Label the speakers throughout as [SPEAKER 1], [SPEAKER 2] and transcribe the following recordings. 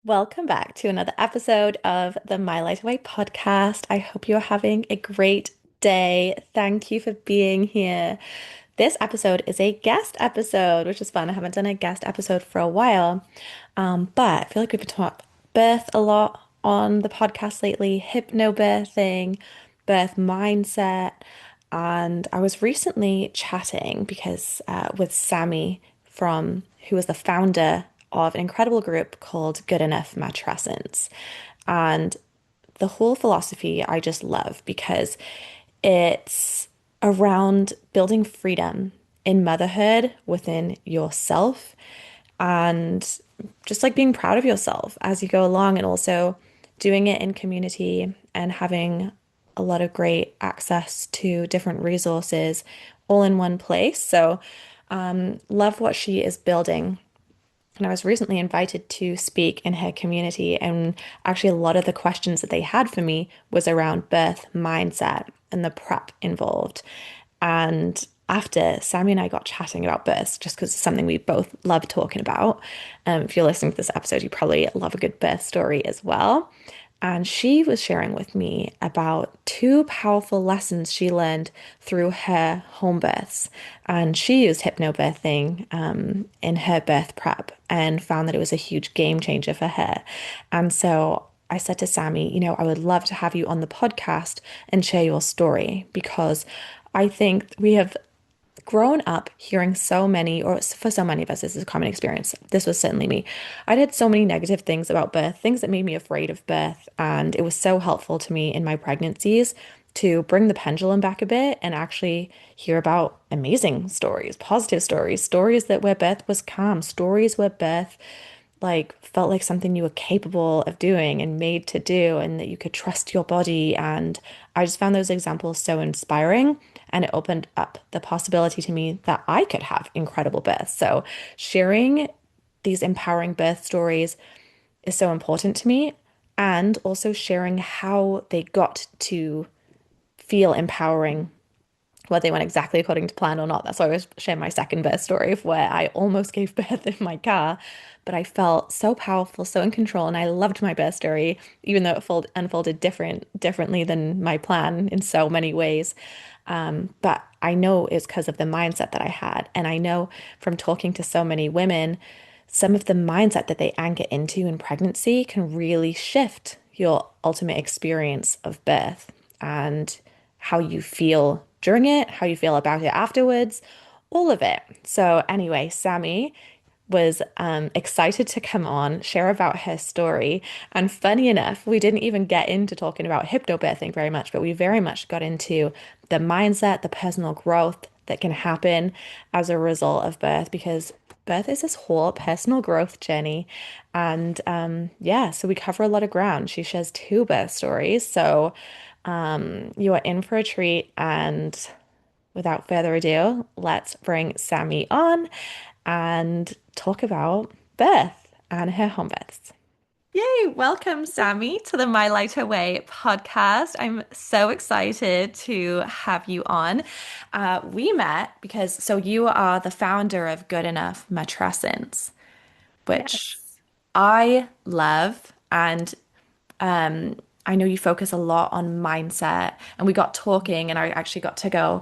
[SPEAKER 1] Welcome back to another episode of the My Light Away podcast. I hope you're having a great day. Thank you for being here. This episode is a guest episode, which is fun. I haven't done a guest episode for a while, but I feel like we've been talking birth a lot on the podcast lately, hypnobirthing, birth mindset. And I was recently chatting because with Sami from who was the founder of an incredible group called Good Enough Matrescence. And the whole philosophy I just love because it's around building freedom in motherhood within yourself and just like being proud of yourself as you go along and also doing it in community and having a lot of great access to different resources all in one place. So, love what she is building. And I was recently invited to speak in her community, and actually, a lot of the questions that they had for me was around birth mindset and the prep involved. And after Sammy and I got chatting about birth, just because it's something we both love talking about, if you're listening to this episode, you probably love a good birth story as well. And she was sharing with me about two powerful lessons she learned through her home births. And she used hypnobirthing in her birth prep and found that it was a huge game changer for her. And so I said to Sammy, I would love to have you on the podcast and share your story because I think we have grown up hearing so many, or for so many of us, this is a common experience. This was certainly me. I did so many negative things about birth, things that made me afraid of birth. And it was so helpful to me in my pregnancies to bring the pendulum back a bit and actually hear about amazing stories, positive stories, stories that where birth was calm, stories where birth like felt like something you were capable of doing and made to do and that you could trust your body. And I just found those examples so inspiring and it opened up the possibility to me that I could have incredible births. So sharing these empowering birth stories is so important to me and also sharing how they got to feel empowering whether they went exactly according to plan or not. That's why I always share my second birth story of where I almost gave birth in my car, but I felt so powerful, so in control, and I loved my birth story, even though it unfolded differently than my plan in so many ways. But I know it's because of the mindset that I had, and I know from talking to so many women, some of the mindset that they anchor into in pregnancy can really shift your ultimate experience of birth and how you feel during it, how you feel about it afterwards, all of it. So, anyway, Sammy was excited to come on, share about her story. And funny enough, we didn't even get into talking about hypnobirthing very much, but we very much got into the mindset, the personal growth that can happen as a result of birth, because birth is this whole personal growth journey. And yeah, so we cover a lot of ground. She shares two birth stories. So you are in for a treat. And without further ado, let's bring Sammy on and talk about birth and her home births. Yay! Welcome, Sammy, to the My Lighter Way podcast. I'm so excited to have you on. We met because you are the founder of Good Enough Matrescence, which
[SPEAKER 2] Yes.
[SPEAKER 1] I love, and I know you focus a lot on mindset. And we got talking, and I actually got to go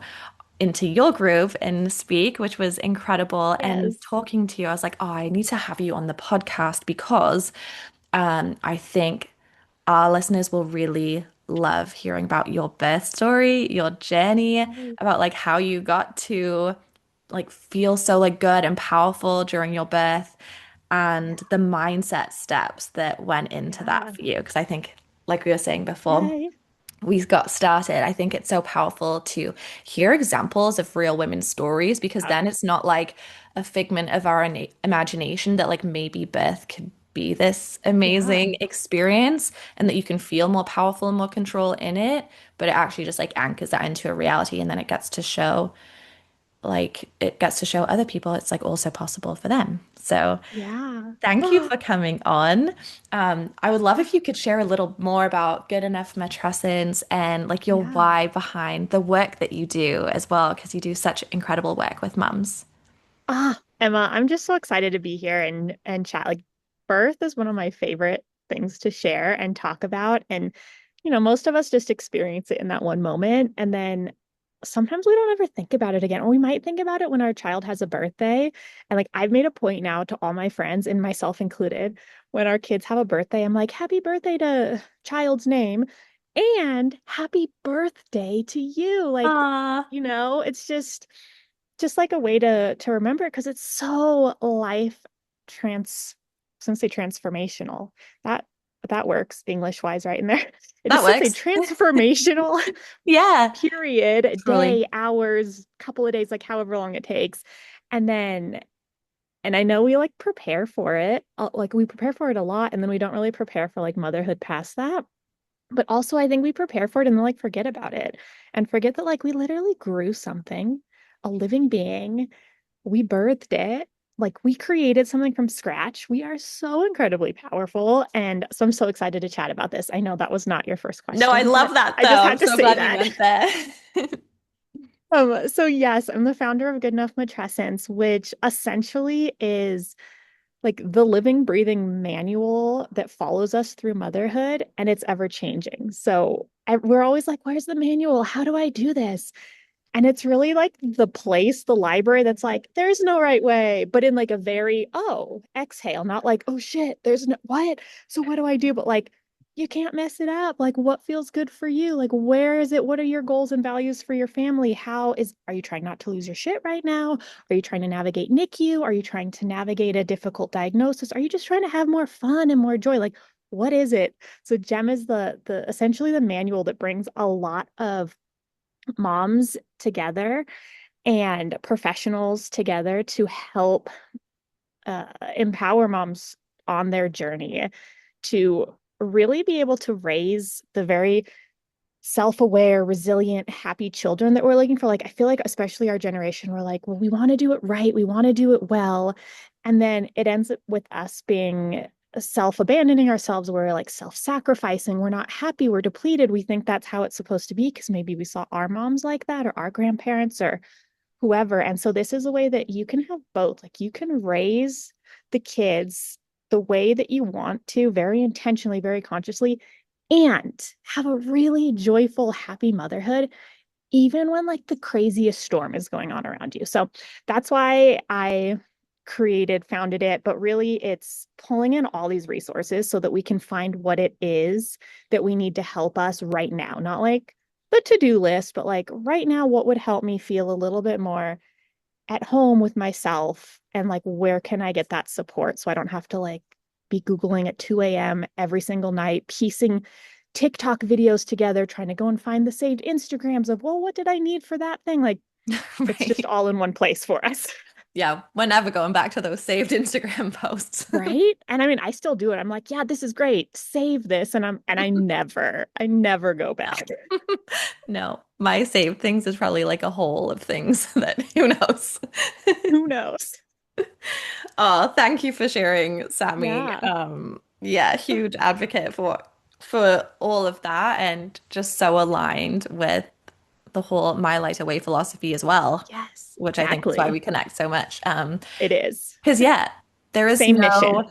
[SPEAKER 1] into your group and speak, which was incredible. And
[SPEAKER 2] Yes.
[SPEAKER 1] talking to you, I was like, oh, I need to have you on the podcast because I think our listeners will really love hearing about your birth story, your journey,
[SPEAKER 2] Yes.
[SPEAKER 1] about like how you got to like feel so like good and powerful during your birth and
[SPEAKER 2] Yeah.
[SPEAKER 1] the mindset steps that went into that
[SPEAKER 2] Yeah.
[SPEAKER 1] for you. Because I think, like we were saying before,
[SPEAKER 2] Yay.
[SPEAKER 1] we got started, I think it's so powerful to hear examples of real women's stories because
[SPEAKER 2] Yeah.
[SPEAKER 1] then it's not like a figment of our imagination that like maybe birth could be this
[SPEAKER 2] Yeah.
[SPEAKER 1] amazing experience and that you can feel more powerful and more control in it, but it actually just like anchors that into a reality and then it gets to show other people it's like also possible for them. So
[SPEAKER 2] Yeah.
[SPEAKER 1] thank you
[SPEAKER 2] Oh,
[SPEAKER 1] for coming on. I would love if you could share a little more about Good Enough Matrescence and like your
[SPEAKER 2] yeah.
[SPEAKER 1] why behind the work that you do as well, because you do such incredible work with mums.
[SPEAKER 2] Emma, I'm just so excited to be here and chat. Like, birth is one of my favorite things to share and talk about. And, most of us just experience it in that one moment. And then sometimes we don't ever think about it again. Or we might think about it when our child has a birthday. And like I've made a point now to all my friends, and myself included, when our kids have a birthday, I'm like, happy birthday to child's name and happy birthday to you. Like,
[SPEAKER 1] Ah,
[SPEAKER 2] it's just like a way to remember it because it's so life trans I was gonna say transformational. That that works English wise right in there. It is
[SPEAKER 1] that
[SPEAKER 2] such a
[SPEAKER 1] works.
[SPEAKER 2] transformational
[SPEAKER 1] Yeah,
[SPEAKER 2] period,
[SPEAKER 1] truly.
[SPEAKER 2] day, hours, couple of days, like however long it takes. And then and I know we like prepare for it. Like we prepare for it a lot, and then we don't really prepare for like motherhood past that. But also I think we prepare for it and then like forget about it and forget that like we literally grew something, a living being. We birthed it. Like we created something from scratch. We are so incredibly powerful. And so I'm so excited to chat about this. I know that was not your first
[SPEAKER 1] No, I
[SPEAKER 2] question, but
[SPEAKER 1] love that
[SPEAKER 2] I
[SPEAKER 1] though.
[SPEAKER 2] just
[SPEAKER 1] I'm
[SPEAKER 2] had to
[SPEAKER 1] so
[SPEAKER 2] say
[SPEAKER 1] glad you
[SPEAKER 2] that.
[SPEAKER 1] went there.
[SPEAKER 2] So yes, I'm the founder of Good Enough Matrescence, which essentially is like the living, breathing manual that follows us through motherhood, and it's ever changing. So we're always like, where's the manual? How do I do this? And it's really like the library that's like, there's no right way, but in like a very, oh, exhale, not like, oh shit, there's no, what? So what do I do? But like, you can't mess it up. Like, what feels good for you? Like, where is it? What are your goals and values for your family? Are you trying not to lose your shit right now? Are you trying to navigate NICU? Are you trying to navigate a difficult diagnosis? Are you just trying to have more fun and more joy? Like, what is it? So Gem is the essentially the manual that brings a lot of moms together and professionals together to help empower moms on their journey to really be able to raise the very self-aware, resilient, happy children that we're looking for. Like, I feel like, especially our generation, we're like, well, we want to do it right, we want to do it well. And then it ends up with us being self-abandoning ourselves. We're like self-sacrificing. We're not happy. We're depleted. We think that's how it's supposed to be because maybe we saw our moms like that or our grandparents or whoever. And so this is a way that you can have both. Like you can raise the kids the way that you want to, very intentionally, very consciously, and have a really joyful, happy motherhood, even when like the craziest storm is going on around you. So that's why I founded it, but really it's pulling in all these resources so that we can find what it is that we need to help us right now. Not like the to-do list, but like right now, what would help me feel a little bit more at home with myself and like where can I get that support so I don't have to like be Googling at 2 a.m. every single night, piecing TikTok videos together, trying to go and find the saved Instagrams of, well, what did I need for that thing? Like it's just
[SPEAKER 1] Right.
[SPEAKER 2] all in one place for us.
[SPEAKER 1] Yeah, we're never going back to those saved Instagram posts.
[SPEAKER 2] Right. And I mean, I still do it. I'm like, yeah, this is great. Save this. And I never go
[SPEAKER 1] No.
[SPEAKER 2] back.
[SPEAKER 1] No, my saved things is probably like a whole of things that who knows.
[SPEAKER 2] Who knows?
[SPEAKER 1] Oh, thank you for sharing, Sammy.
[SPEAKER 2] Yeah.
[SPEAKER 1] Yeah, huge advocate for all of that and just so aligned with the whole My Lighter Way philosophy as well,
[SPEAKER 2] Yes,
[SPEAKER 1] which I think is why we
[SPEAKER 2] exactly.
[SPEAKER 1] connect so much.
[SPEAKER 2] It is.
[SPEAKER 1] Because yeah, there is
[SPEAKER 2] Same mission.
[SPEAKER 1] no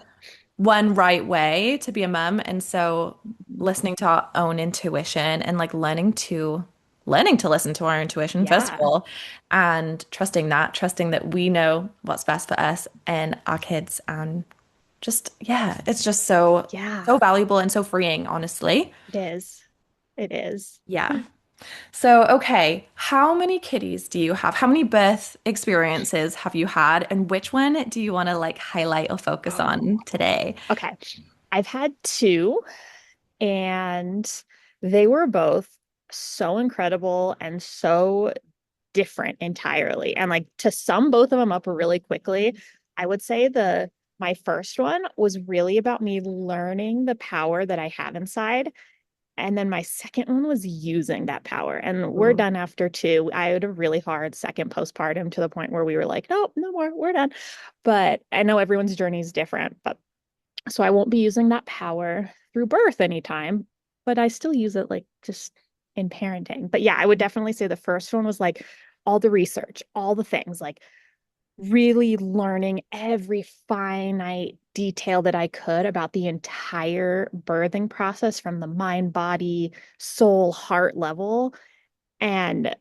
[SPEAKER 1] one right way to be a mum, and so listening to our own intuition and like learning to listen to our intuition first of
[SPEAKER 2] Yeah.
[SPEAKER 1] all, and trusting that we know what's best for us and our kids, and just yeah, it's just so
[SPEAKER 2] Yeah.
[SPEAKER 1] valuable and so freeing, honestly.
[SPEAKER 2] It is. It is.
[SPEAKER 1] Yeah. So, okay, how many kitties do you have? How many birth experiences have you had? And which one do you want to like highlight or focus on today?
[SPEAKER 2] Okay. I've had two, and they were both so incredible and so different entirely. And like to sum both of them up really quickly, I would say my first one was really about me learning the power that I have inside. And then my second one was using that power. And we're
[SPEAKER 1] Ooh.
[SPEAKER 2] done after two. I had a really hard second postpartum to the point where we were like, nope, no more, we're done. But I know everyone's journey is different. But so I won't be using that power through birth anytime, but I still use it like just in parenting. But yeah, I would definitely say the first one was like all the research, all the things like really learning every finite detail that I could about the entire birthing process from the mind, body, soul, heart level. And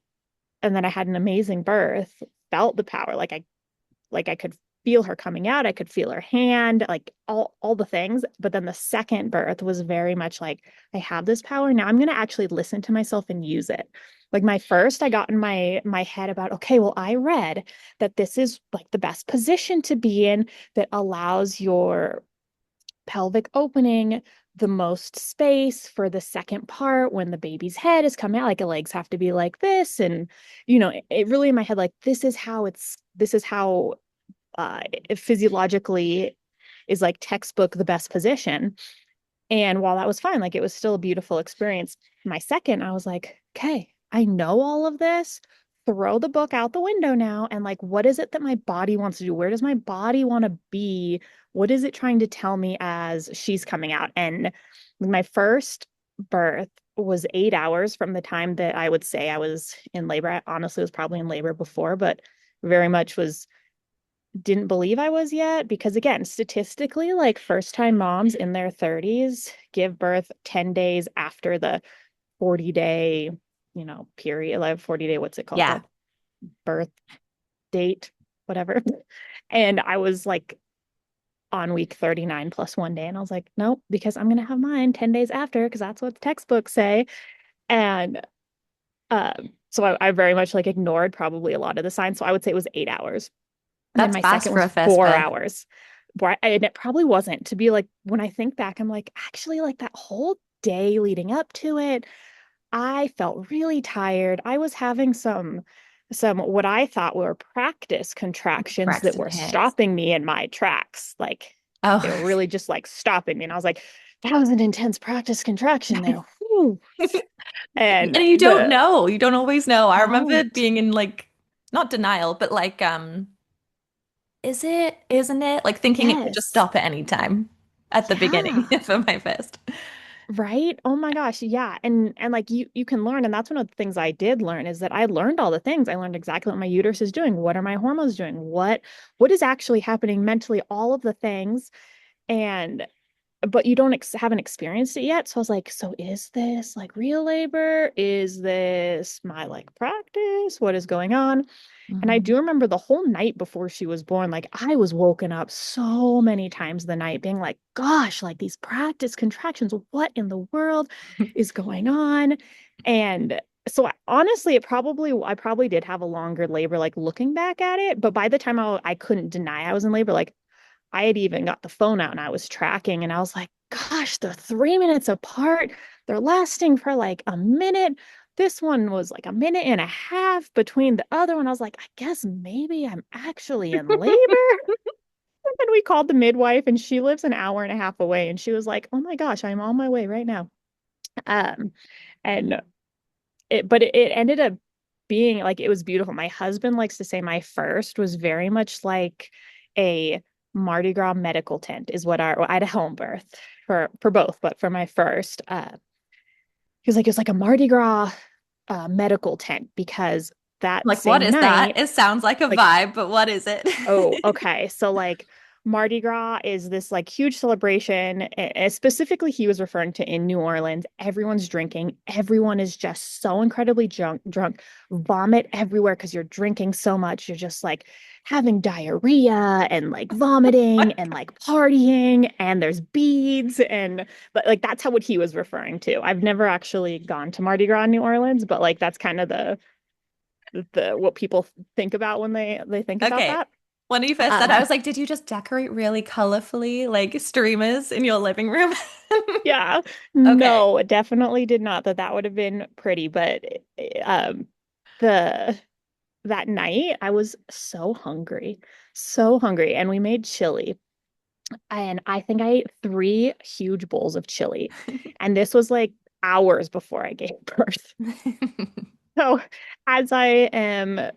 [SPEAKER 2] and then I had an amazing birth, felt the power, like I could feel her coming out, I could feel her hand, like all the things. But then the second birth was very much like, I have this power now, I'm going to actually listen to myself and use it. Like my first, I got in my head about, okay, well, I read that this is like the best position to be in, that allows your pelvic opening the most space for the second part when the baby's head is coming out, like the legs have to be like this. And it really in my head, like this is how it physiologically is like textbook the best position. And while that was fine, like it was still a beautiful experience. My second, I was like, okay, I know all of this. Throw the book out the window now. And like, what is it that my body wants to do? Where does my body want to be? What is it trying to tell me as she's coming out? And my first birth was 8 hours from the time that I would say I was in labor. I honestly was probably in labor before, but very much was didn't believe I was yet because again, statistically, like first time moms in their 30s give birth 10 days after the 40-day, period, like 40-day, what's it called?
[SPEAKER 1] Yeah,
[SPEAKER 2] The birth date, whatever. And I was like on week 39 plus 1 day. And I was like, nope, because I'm gonna have mine 10 days after, because that's what the textbooks say. And so I very much like ignored probably a lot of the signs. So I would say it was 8 hours. And then
[SPEAKER 1] that's
[SPEAKER 2] my
[SPEAKER 1] fast
[SPEAKER 2] second
[SPEAKER 1] for
[SPEAKER 2] was
[SPEAKER 1] a first
[SPEAKER 2] four
[SPEAKER 1] birth.
[SPEAKER 2] hours. And it probably wasn't to be like, when I think back, I'm like, actually, like that whole day leading up to it, I felt really tired. I was having some what I thought were practice contractions that
[SPEAKER 1] Braxton
[SPEAKER 2] were
[SPEAKER 1] Hicks.
[SPEAKER 2] stopping me in my tracks. Like they were
[SPEAKER 1] Oh,
[SPEAKER 2] really just like stopping me. And I was like, that was an intense practice contraction there. Whew.
[SPEAKER 1] and
[SPEAKER 2] And
[SPEAKER 1] you don't
[SPEAKER 2] the
[SPEAKER 1] know. You don't always know. I remember
[SPEAKER 2] don't.
[SPEAKER 1] being in like not denial, but like is it, isn't it? Like thinking it could just
[SPEAKER 2] Yes.
[SPEAKER 1] stop at any time at the beginning
[SPEAKER 2] Yeah.
[SPEAKER 1] for my first.
[SPEAKER 2] Right? Oh my gosh, yeah. And like you can learn, and that's one of the things I did learn is that I learned all the things. I learned exactly what my uterus is doing. What are my hormones doing? What is actually happening mentally, all of the things. And but you don't haven't experienced it yet. So I was like, so is this like real labor? Is this my like practice? What is going on? And I
[SPEAKER 1] Mhm.
[SPEAKER 2] do remember the whole night before she was born, like I was woken up so many times the night being like, gosh, like these practice contractions, what in the world is going on? And so honestly, I probably did have a longer labor, like looking back at it. But by the time I couldn't deny I was in labor, like I had even got the phone out and I was tracking and I was like, gosh, they're 3 minutes apart. They're lasting for like a minute. This one was like a minute and a half between the other one. I was like, I guess maybe I'm actually in labor. And we called the midwife and she lives an hour and a half away. And she was like, oh my gosh, I'm on my way right now. Um, and but it ended up being like it was beautiful. My husband likes to say my first was very much like a Mardi Gras medical tent is what our well, I had a home birth for both, but for my first, he was like it was like a Mardi Gras medical tent because that
[SPEAKER 1] Like, what
[SPEAKER 2] same
[SPEAKER 1] is that?
[SPEAKER 2] night,
[SPEAKER 1] It sounds like a
[SPEAKER 2] like
[SPEAKER 1] vibe, but what is it?
[SPEAKER 2] oh, okay. So like Mardi Gras is this like huge celebration. Specifically, he was referring to in New Orleans. Everyone's drinking. Everyone is just so incredibly drunk, vomit everywhere because you're drinking so much. You're just like having diarrhea and like vomiting and like partying. And there's beads and but like that's how what he was referring to. I've never actually gone to Mardi Gras in New Orleans, but like that's kind of the what people think about when they think about
[SPEAKER 1] Okay.
[SPEAKER 2] that.
[SPEAKER 1] When you first said, I
[SPEAKER 2] Um,
[SPEAKER 1] was like, did you just decorate really colorfully, like streamers in your living room?
[SPEAKER 2] yeah,
[SPEAKER 1] Okay.
[SPEAKER 2] no, definitely did not. That would have been pretty, but um, the that night I was so hungry, and we made chili, and I think I ate 3 huge bowls of chili, and this was like hours before I gave birth. So as I am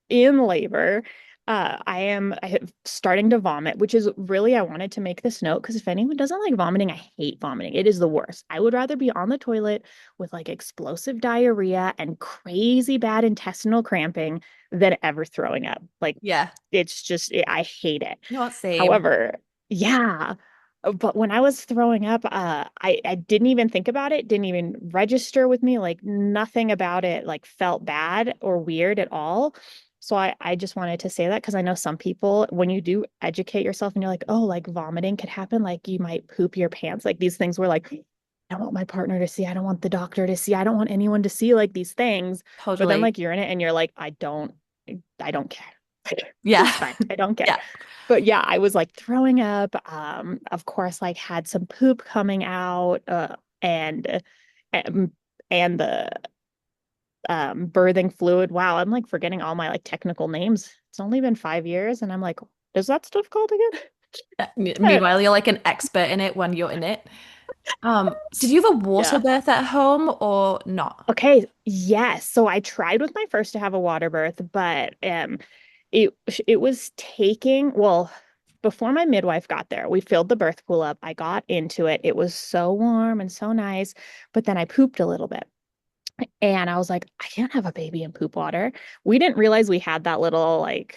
[SPEAKER 2] in labor, I have starting to vomit, which is really, I wanted to make this note because if anyone doesn't like vomiting, I hate vomiting. It is the worst. I would rather be on the toilet with like explosive diarrhea and crazy bad intestinal cramping than ever throwing up. Like
[SPEAKER 1] Yeah.
[SPEAKER 2] it's just, I hate it.
[SPEAKER 1] Not same.
[SPEAKER 2] However, yeah. But when I was throwing up, I didn't even think about it, didn't even register with me, like nothing about it like felt bad or weird at all. So I just wanted to say that because I know some people, when you do educate yourself and you're like, oh, like vomiting could happen, like you might poop your pants, like these things were like, I don't want my partner to see, I don't want the doctor to see, I don't want anyone to see like these things. But then
[SPEAKER 1] Totally.
[SPEAKER 2] like you're in it and you're like, I don't care.
[SPEAKER 1] Yeah.
[SPEAKER 2] It's fine. I don't care.
[SPEAKER 1] Yeah.
[SPEAKER 2] But yeah, I was like throwing up. Of course, like had some poop coming out, and and the birthing fluid. Wow, I'm like forgetting all my like technical names. It's only been 5 years, and I'm like, is that stuff called again?
[SPEAKER 1] Meanwhile, you're like an expert in it when you're in it. Did you have a water
[SPEAKER 2] Yeah.
[SPEAKER 1] birth at home or not?
[SPEAKER 2] Okay, yes. So I tried with my first to have a water birth, but it it was taking, well, before my midwife got there, we filled the birth pool up. I got into it. It was so warm and so nice, but then I pooped a little bit. And I was like, I can't have a baby in poop water. We didn't realize we had that little like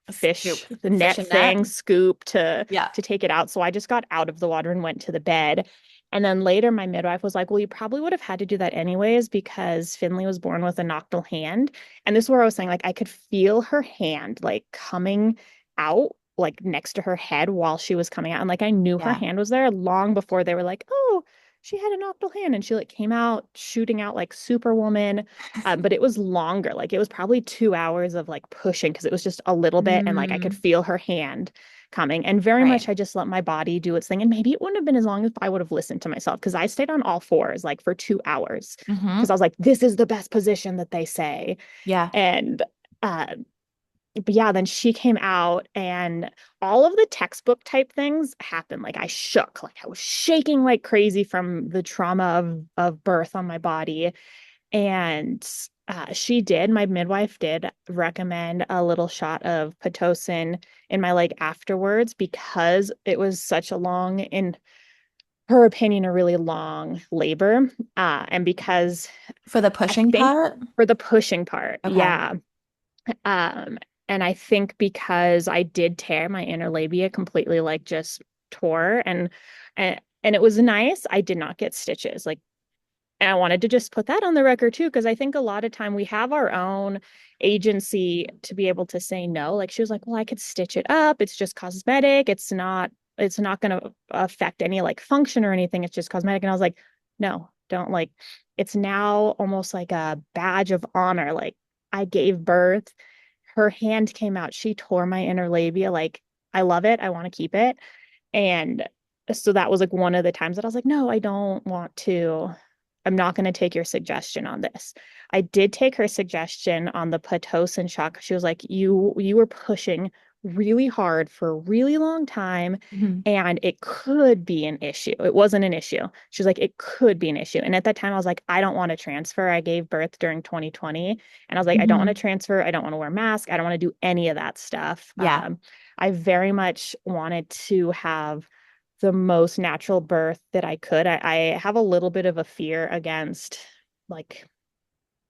[SPEAKER 1] A scoop,
[SPEAKER 2] the net
[SPEAKER 1] fishing net.
[SPEAKER 2] thing scoop
[SPEAKER 1] Yeah.
[SPEAKER 2] to take it out. So I just got out of the water and went to the bed. And then later my midwife was like, well, you probably would have had to do that anyways because Finley was born with a noctal hand. And this is where I was saying, like, I could feel her hand like coming out like next to her head while she was coming out. And like I knew her
[SPEAKER 1] Yeah.
[SPEAKER 2] hand was there long before they were like, oh, she had an octal hand and she like came out shooting out like Superwoman. But it was longer. Like it was probably 2 hours of like pushing because it was just a little bit and like I could
[SPEAKER 1] Mm,
[SPEAKER 2] feel her hand coming. And very
[SPEAKER 1] right.
[SPEAKER 2] much I just let my body do its thing. And maybe it wouldn't have been as long as I would have listened to myself because I stayed on all fours like for 2 hours because I
[SPEAKER 1] Hmm.
[SPEAKER 2] was like, this is the best position that they say.
[SPEAKER 1] Yeah.
[SPEAKER 2] And uh but yeah, then she came out and all of the textbook type things happened. Like I shook, like I was shaking like crazy from the trauma of birth on my body. And my midwife did recommend a little shot of Pitocin in my leg afterwards because it was such a long, in her opinion, a really long labor. And because
[SPEAKER 1] For the
[SPEAKER 2] I
[SPEAKER 1] pushing
[SPEAKER 2] think
[SPEAKER 1] part?
[SPEAKER 2] for the pushing part,
[SPEAKER 1] Okay.
[SPEAKER 2] yeah. Um, and I think because I did tear my inner labia completely, like just tore and it was nice. I did not get stitches. Like, and I wanted to just put that on the record too, because I think a lot of time we have our own agency to be able to say no. Like she was like, well, I could stitch it up. It's just cosmetic. It's not going to affect any like function or anything. It's just cosmetic. And I was like, no, don't like, it's now almost like a badge of honor. Like I gave birth, her hand came out, she tore my inner labia. Like I love it. I want to keep it. And so that was like one of the times that I was like, no, I don't want to. I'm not going to take your suggestion on this. I did take her suggestion on the Pitocin shot. She was like, you were pushing really hard for a really long time
[SPEAKER 1] Hmm.
[SPEAKER 2] and it could be an issue. It wasn't an issue. She was like, it could be an issue. And at that time, I was like, I don't want to transfer. I gave birth during 2020. And I was like, I don't want to
[SPEAKER 1] Hmm.
[SPEAKER 2] transfer. I don't want to wear a mask. I don't want to do any of that stuff.
[SPEAKER 1] Yeah.
[SPEAKER 2] I very much wanted to have the most natural birth that I could. I have a little bit of a fear against like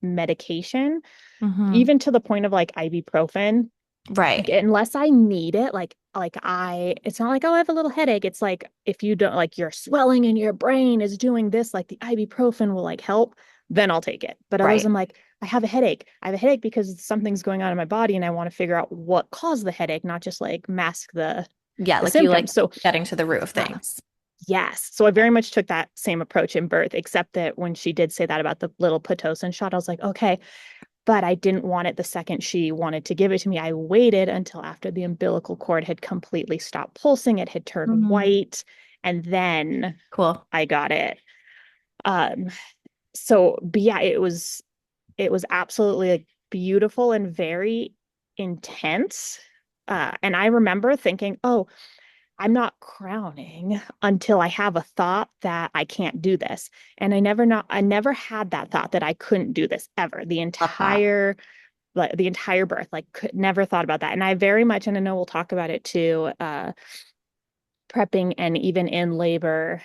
[SPEAKER 2] medication,
[SPEAKER 1] Hmm.
[SPEAKER 2] even to the point of like ibuprofen. Like,
[SPEAKER 1] Right.
[SPEAKER 2] unless I need it, it's not like, oh, I have a little headache. It's like if you don't like your swelling in your brain is doing this, like the ibuprofen will like help, then I'll take it. But otherwise,
[SPEAKER 1] Right.
[SPEAKER 2] I'm like, I have a headache. I have a headache because something's going on in my body and I want to figure out what caused the headache, not just like mask
[SPEAKER 1] Yeah,
[SPEAKER 2] the
[SPEAKER 1] like you like
[SPEAKER 2] symptoms. So
[SPEAKER 1] getting to the root of
[SPEAKER 2] uh,
[SPEAKER 1] things.
[SPEAKER 2] yes. So I
[SPEAKER 1] Yeah.
[SPEAKER 2] very much took that same approach in birth, except that when she did say that about the little Pitocin shot, I was like, okay, but I didn't want it the second she wanted to give it to me. I waited until after the umbilical cord had completely stopped pulsing, it had turned
[SPEAKER 1] Mm.
[SPEAKER 2] white, and then
[SPEAKER 1] Cool.
[SPEAKER 2] I got it. Um, but yeah, it was absolutely like beautiful and very intense. And I remember thinking, oh, I'm not crowning until I have a thought that I can't do this. And I never had that thought that I couldn't do this ever. The
[SPEAKER 1] Love that.
[SPEAKER 2] entire like the entire birth, like could never thought about that. And I very much, and I know we'll talk about it too, prepping and even in labor,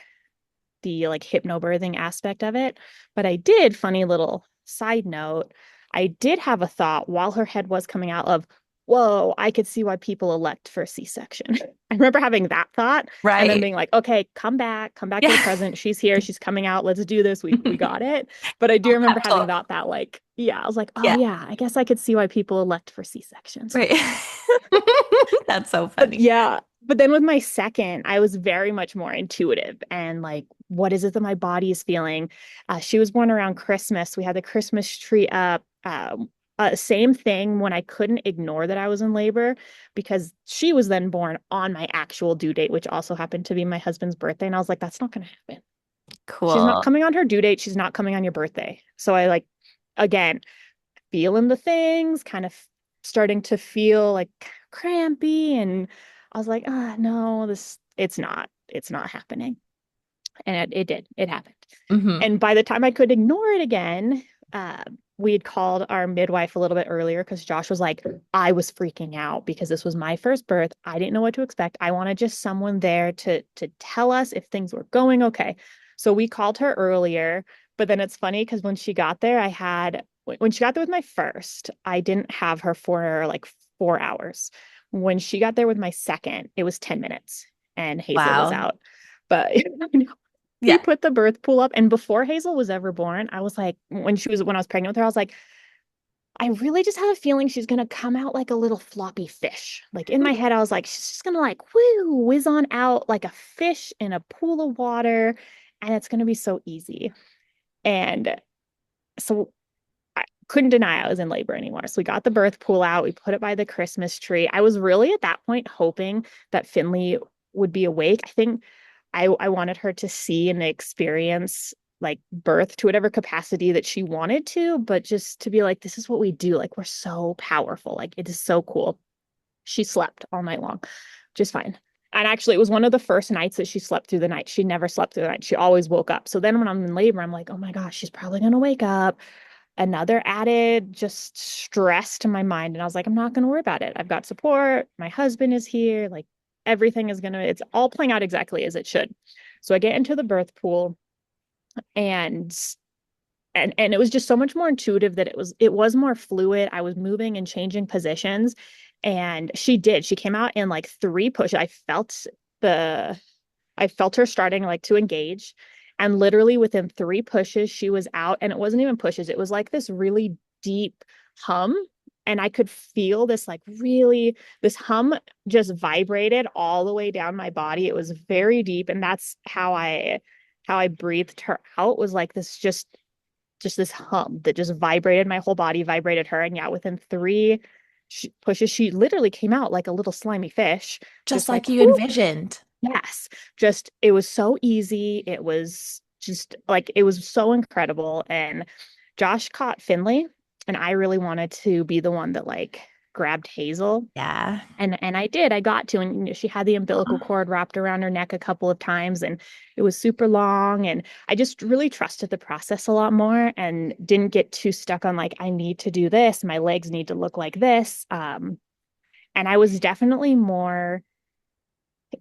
[SPEAKER 2] the like hypnobirthing aspect of it. But I did, funny little side note, I did have a thought while her head was coming out of, whoa, I could see why people elect for a C-section. I remember having that thought and then
[SPEAKER 1] Right.
[SPEAKER 2] being like, okay, come back to the
[SPEAKER 1] Yeah.
[SPEAKER 2] present. She's here, she's coming out. Let's do this. We got it. But I do remember
[SPEAKER 1] Pep
[SPEAKER 2] having
[SPEAKER 1] talk.
[SPEAKER 2] thought that like, yeah, I was like, oh
[SPEAKER 1] Yeah.
[SPEAKER 2] yeah, I guess I could see why people elect for C-sections.
[SPEAKER 1] Right. That's so
[SPEAKER 2] But
[SPEAKER 1] funny.
[SPEAKER 2] yeah, but then with my second, I was very much more intuitive and like, what is it that my body is feeling? She was born around Christmas. We had the Christmas tree up. Same thing when I couldn't ignore that I was in labor because she was then born on my actual due date, which also happened to be my husband's birthday. And I was like, that's not going to happen. She's not
[SPEAKER 1] Cool.
[SPEAKER 2] coming on her due date. She's not coming on your birthday. So I like, again, feeling the things, kind of starting to feel like crampy. And I was like, ah, no, it's not happening. And it did, it happened.
[SPEAKER 1] Hmm.
[SPEAKER 2] And by the time I could ignore it again, uh, we had called our midwife a little bit earlier because Josh was like, I was freaking out because this was my first birth. I didn't know what to expect. I wanted just someone there to tell us if things were going okay. So we called her earlier, but then it's funny because when she got there, when she got there with my first, I didn't have her for like 4 hours. When she got there with my second, it was 10 minutes and Hazel was
[SPEAKER 1] Wow.
[SPEAKER 2] out. But we
[SPEAKER 1] Yeah.
[SPEAKER 2] put the birth pool up, and before Hazel was ever born, I was like, when I was pregnant with her, I was like, I really just have a feeling she's gonna come out like a little floppy fish. Like in my head, I was like, she's just gonna like whiz on out like a fish in a pool of water, and it's gonna be so easy. And so I couldn't deny I was in labor anymore. So we got the birth pool out, we put it by the Christmas tree. I was really at that point hoping that Finley would be awake. I think I wanted her to see and experience like birth to whatever capacity that she wanted to, but just to be like, this is what we do. Like, we're so powerful. Like, it is so cool. She slept all night long, just fine. And actually, it was one of the first nights that she slept through the night. She never slept through the night. She always woke up. So then when I'm in labor, I'm like, oh my gosh, she's probably going to wake up. Another added just stress to my mind. And I was like, I'm not going to worry about it. I've got support. My husband is here. Like, everything is going to, it's all playing out exactly as it should. So I get into the birth pool and and it was just so much more intuitive that it was more fluid. I was moving and changing positions, and she came out in like three pushes. The I felt her starting like to engage, and literally within three pushes she was out. And it wasn't even pushes, it was like this really deep hum, and I could feel this like really, this hum just vibrated all the way down my body. It was very deep, and that's how I breathed her out, was like this just this hum that just vibrated my whole body, vibrated her. And yeah, within three pushes, she literally came out like a little slimy fish,
[SPEAKER 1] Just
[SPEAKER 2] just
[SPEAKER 1] like
[SPEAKER 2] like,
[SPEAKER 1] you
[SPEAKER 2] whoop.
[SPEAKER 1] envisioned.
[SPEAKER 2] Yes, just it was so easy. It was just like, it was so incredible. And Josh caught Finley, and I really wanted to be the one that like grabbed Hazel,
[SPEAKER 1] Yeah.
[SPEAKER 2] and I did. I got to, and she had the umbilical cord wrapped around her neck a couple of times, and it was super long. And I just really trusted the process a lot more and didn't get too stuck on like, I need to do this, my legs need to look like this. And I was definitely more